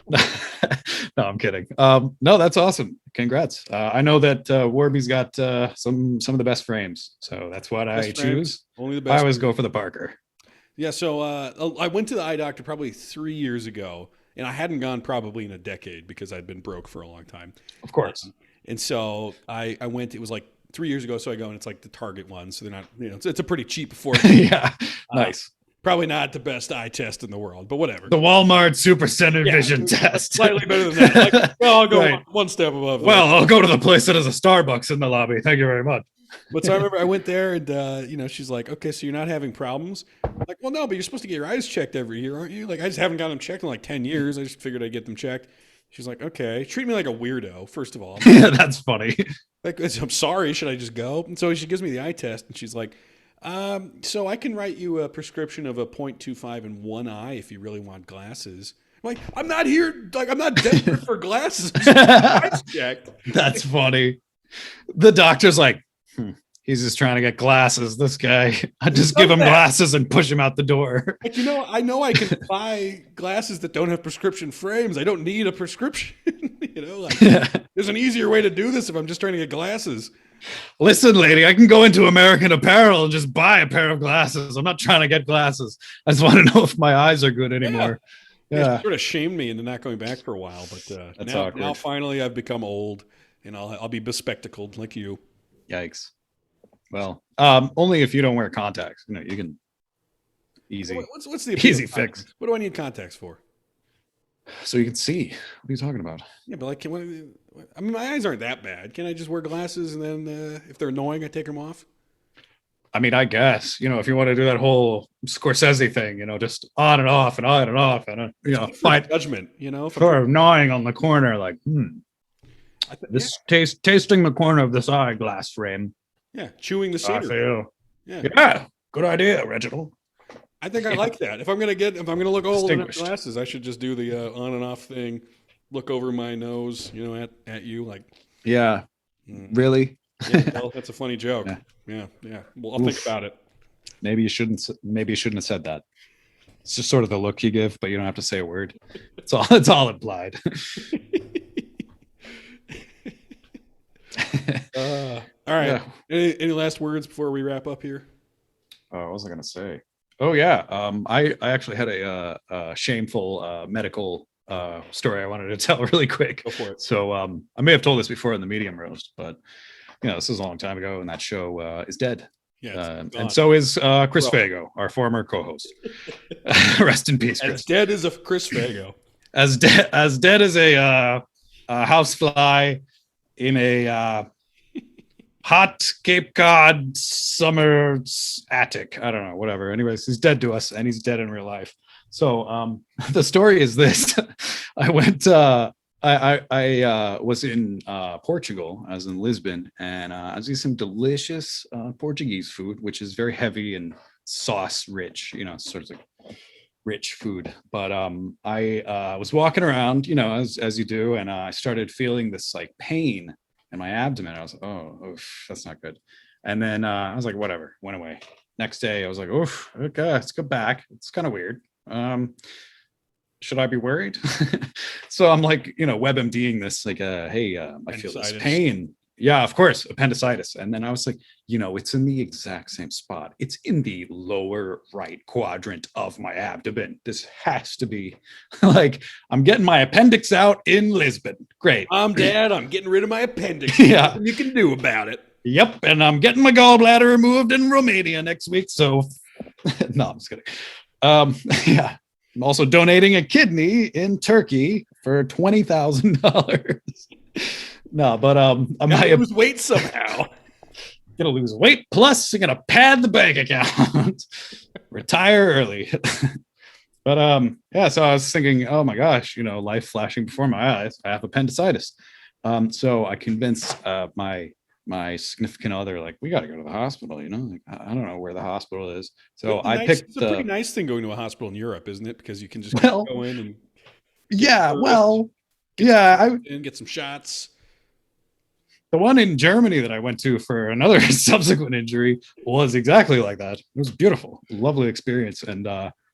I: No, I'm kidding. No, that's awesome. Congrats. I know that Warby's got some of the best frames, so that's what I choose.
A: Only the best.
I: I always go for the Parker.
A: Yeah, so I went to the eye doctor probably 3 years ago, and I hadn't gone probably in a decade because I'd been broke for a long time.
I: Of course.
A: And so I went. It was like 3 years ago. So I go, and it's like the Target one, so they're not. It's a pretty cheap affordable.
I: Yeah, nice.
A: Probably not the best eye test in the world, but whatever.
I: The Walmart Supercenter Vision test.
A: Slightly better than that. Like, well, I'll go one step above that.
I: Well, I'll go to the place that has a Starbucks in the lobby. Thank you very much.
A: But so I remember I went there and, she's like, okay, so you're not having problems? I'm like, well, no, but you're supposed to get your eyes checked every year, aren't you? Like, I just haven't got them checked in like 10 years. I just figured I'd get them checked. She's like, okay, treat me like a weirdo, first of all.
I: Yeah, that's funny.
A: Like, I'm sorry, should I just go? And so she gives me the eye test and she's like, so I can write you a prescription of a 0.25 in one eye if you really want glasses. I'm like, I'm not here, like, I'm not desperate for glasses. Eyes checked.
I: That's funny. The doctor's like, he's just trying to get glasses. This guy, I just give him glasses and push him out the door.
A: Like, I know I can buy glasses that don't have prescription frames. I don't need a prescription. There's an easier way to do this if I'm just trying to get glasses.
I: Listen, lady, I can go into American Apparel and just buy a pair of glasses. I'm not trying to get glasses. I just want to know if my eyes are good anymore. Yeah.
A: It sort of shamed me into not going back for a while, but now finally I've become old and I'll be bespectacled like you.
I: Yikes. Well, only if you don't wear contacts. You can easy.
A: What's the
I: easy fix?
A: What do I need contacts for?
I: So you can see. What are you talking about?
A: Yeah, but like, my eyes aren't that bad. Can I just wear glasses and then if they're annoying, I take them off?
I: I mean, I guess, if you want to do that whole Scorsese thing, just on and off and on and off and, fight
A: judgment,
I: sort of gnawing on the corner, like, tasting the corner of this eyeglass frame.
A: Yeah, chewing the cedar.
I: Yeah, good idea, Reginald.
A: I think I like that. If I'm gonna look old in glasses, I should just do the on and off thing. Look over my nose, at you, like.
I: Yeah. Really?
A: Yeah, well, that's a funny joke. Yeah. Well, I'll think about it.
I: Maybe you shouldn't have said that. It's just sort of the look you give, but you don't have to say a word. It's all implied.
A: All right. Yeah. Any last words before we wrap up here?
I: What was I going to say? Oh yeah. I actually had a shameful medical story I wanted to tell really quick.
A: Go for it.
I: So I may have told this before in the medium roast, but this is a long time ago, and that show is dead.
A: Yeah,
I: and so is Chris Fago, our former co-host. Rest in peace, Chris.
A: As dead as a Chris Fago.
I: As dead as a housefly in a hot Cape Cod summer attic. I don't know, whatever. Anyways, he's dead to us, and he's dead in real life. So the story is this: I went. I was in Portugal. I was in Lisbon, and I was eating some delicious Portuguese food, which is very heavy and sauce rich. Sort of like rich food. But I was walking around, as you do, and I started feeling this like pain in my abdomen. I was like, oh, that's not good. And then I was like, whatever, went away. Next day, I was like, oof, okay, let's go back. It's kind of weird. Should I be worried? So I'm like, WebMDing this, like, hey, I feel this pain. Yeah, of course, appendicitis. And then I was like, it's in the exact same spot. It's in the lower right quadrant of my abdomen. This has to be like, I'm getting my appendix out in Lisbon. Great.
A: Dad, I'm getting rid of my appendix.
I: Yeah.
A: Nothing you can do about it.
I: Yep. And I'm getting my gallbladder removed in Romania next week. So no, I'm just kidding. Yeah. I'm also donating a kidney in Turkey for $20,000. No, but I'm
A: gonna lose weight somehow.
I: Gonna lose weight. Plus, I'm gonna pad the bank account. Retire early. But yeah. So I was thinking, oh my gosh, life flashing before my eyes. I have appendicitis. So I convinced my my significant other, like, we got to go to the hospital, like, I don't know where the hospital is. So I picked
A: it's a pretty nice thing going to a hospital in Europe, isn't it? Because you can just
I: Well,
A: go in and
I: yeah,
A: first,
I: well,
A: get
I: yeah,
A: and get some shots.
I: the one in Germany that I went to for another subsequent injury was exactly like that. It was beautiful, lovely experience, and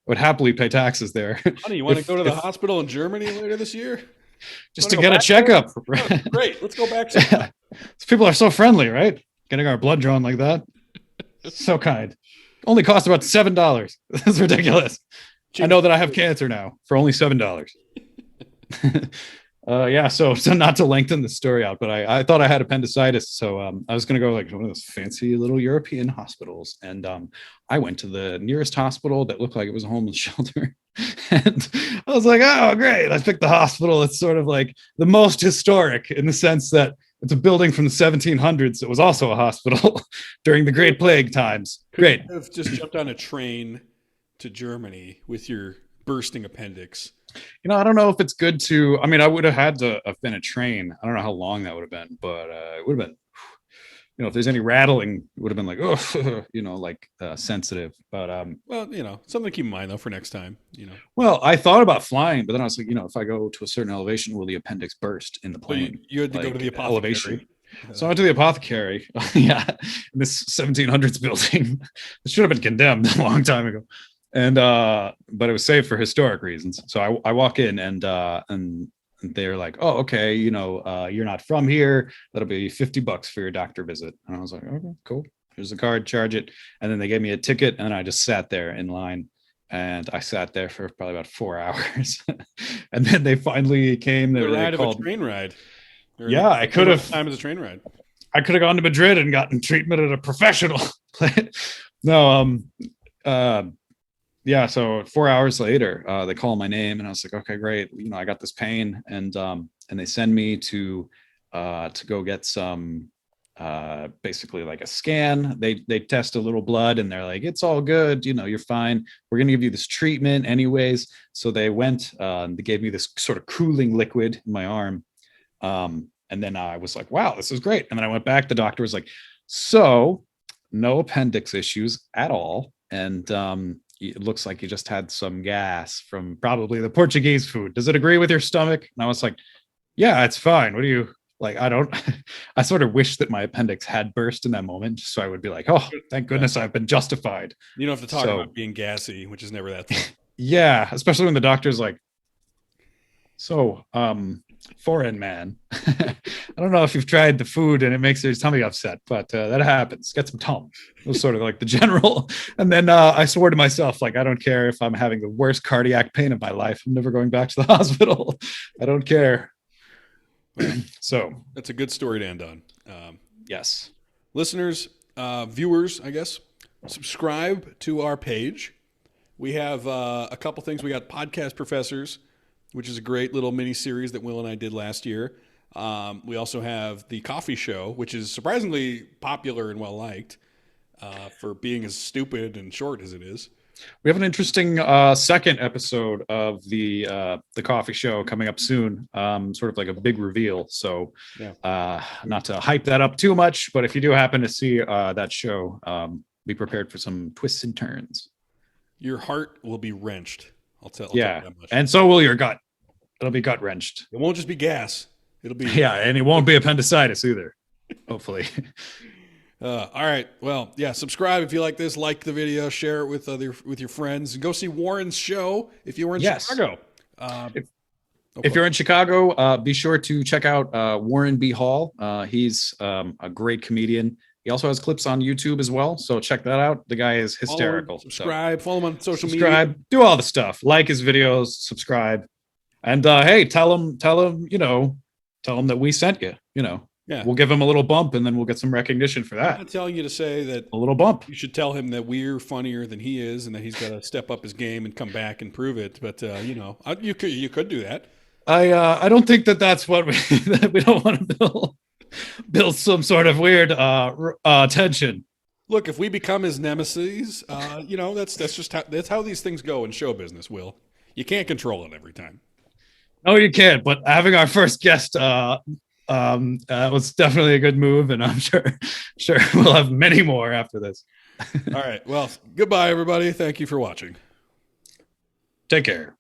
I: would happily pay taxes there.
A: Honey, you want to go to the hospital in Germany later this year?
I: Just to get a checkup.
A: Oh, great, let's go back. Sometime.
I: People are so friendly, right? Getting our blood drawn like that, so kind. Only cost about $7. That's ridiculous. I know that I have cancer now for only $7. Yeah, so not to lengthen the story out, but I thought I had appendicitis, so I was going to go like one of those fancy little European hospitals, and I went to the nearest hospital that looked like it was a homeless shelter, and I was like, oh, great! I picked the hospital. It's sort of like the most historic in the sense that it's a building from the 1700s. It was also a hospital during the Great Plague times. Great.
A: Could have just jumped on a train to Germany with your bursting appendix.
I: I don't know if it's good to. I mean, I would have had to have been a train. I don't know how long that would have been, but it would have been. If there's any rattling, it would have been like, oh, like sensitive. But
A: well, something to keep in mind though for next time.
I: Well, I thought about flying, but then I was like, if I go to a certain elevation, will the appendix burst in the plane?
A: So you had to go to the apothecary.
I: Elevation. So I went to the apothecary. Yeah, in this 1700s building. It should have been condemned a long time ago. And but it was saved for historic reasons. So I walk in and they're like, oh, okay, you're not from here. That'll be $50 for your doctor visit. And I was like, okay, cool. Here's the card, charge it. And then they gave me a ticket, and I just sat there in line. And I sat there for probably about 4 hours. And then they finally came.
A: The ride of a train ride.
I: Yeah, I could have.
A: Time as a train ride.
I: I could have gone to Madrid and gotten treatment at a professional. No, yeah, so 4 hours later, they call my name, and I was like, okay, great. I got this pain, and they send me to go get some basically like a scan. They test a little blood, and they're like, it's all good, you're fine. We're gonna give you this treatment anyways. So they went, they gave me this sort of cooling liquid in my arm, and then I was like, wow, this is great. And then I went back. The doctor was like, so no appendix issues at all, and it looks like you just had some gas from probably the Portuguese food. Does it agree with your stomach? And I was like, yeah, it's fine. What do you like? I sort of wish that my appendix had burst in that moment, just so I would be like, oh, thank goodness I've been justified.
A: You don't have to talk about being gassy, which is never that fun.
I: Yeah, especially when the doctor's like, so, foreign man, I don't know if you've tried the food and it makes your tummy upset, but that happens. Get some Tom. It was sort of like the general. And then I swore to myself, like, I don't care if I'm having the worst cardiac pain of my life. I'm never going back to the hospital. I don't care. So
A: that's a good story to end on.
I: Yes.
A: Listeners, viewers, I guess, subscribe to our page. We have a couple things. We got Podcast Professors, which is a great little mini series that Will and I did last year. We also have The Coffee Show, which is surprisingly popular and well liked for being as stupid and short as it is.
I: We have an interesting second episode of the Coffee Show coming up soon, sort of like a big reveal. So not to hype that up too much, but if you do happen to see that show, be prepared for some twists and turns.
A: Your heart will be wrenched. I'll tell you that much.
I: And so will your gut. It'll be gut wrenched.
A: It won't just be gas. It'll be
I: and it won't be appendicitis either. Hopefully.
A: All right. Well, subscribe if you like this. Like the video. Share it with your friends. And go see Warren's show if you were in Chicago.
I: If you're in Chicago, be sure to check out Warren B. Hall. He's a great comedian. He also has clips on YouTube as well, so check that out. The guy is hysterical.
A: Follow him on social media.
I: Do all the stuff. Like his videos, subscribe, and hey, tell him that we sent you. We'll give him a little bump, and then we'll get some recognition for that.
A: I'm not telling you to say that
I: a little bump.
A: You should tell him that we're funnier than he is, and that he's got to step up his game and come back and prove it. But you could do that.
I: I don't think that's what we don't want to build some sort of weird tension.
A: Look, if we become his nemesis, that's how these things go in show business. Will, you can't control it every time.
I: No, you can't. But having our first guest That was definitely a good move, and I'm sure we'll have many more after this.
A: All right. Well, goodbye, everybody. Thank you for watching.
I: Take care.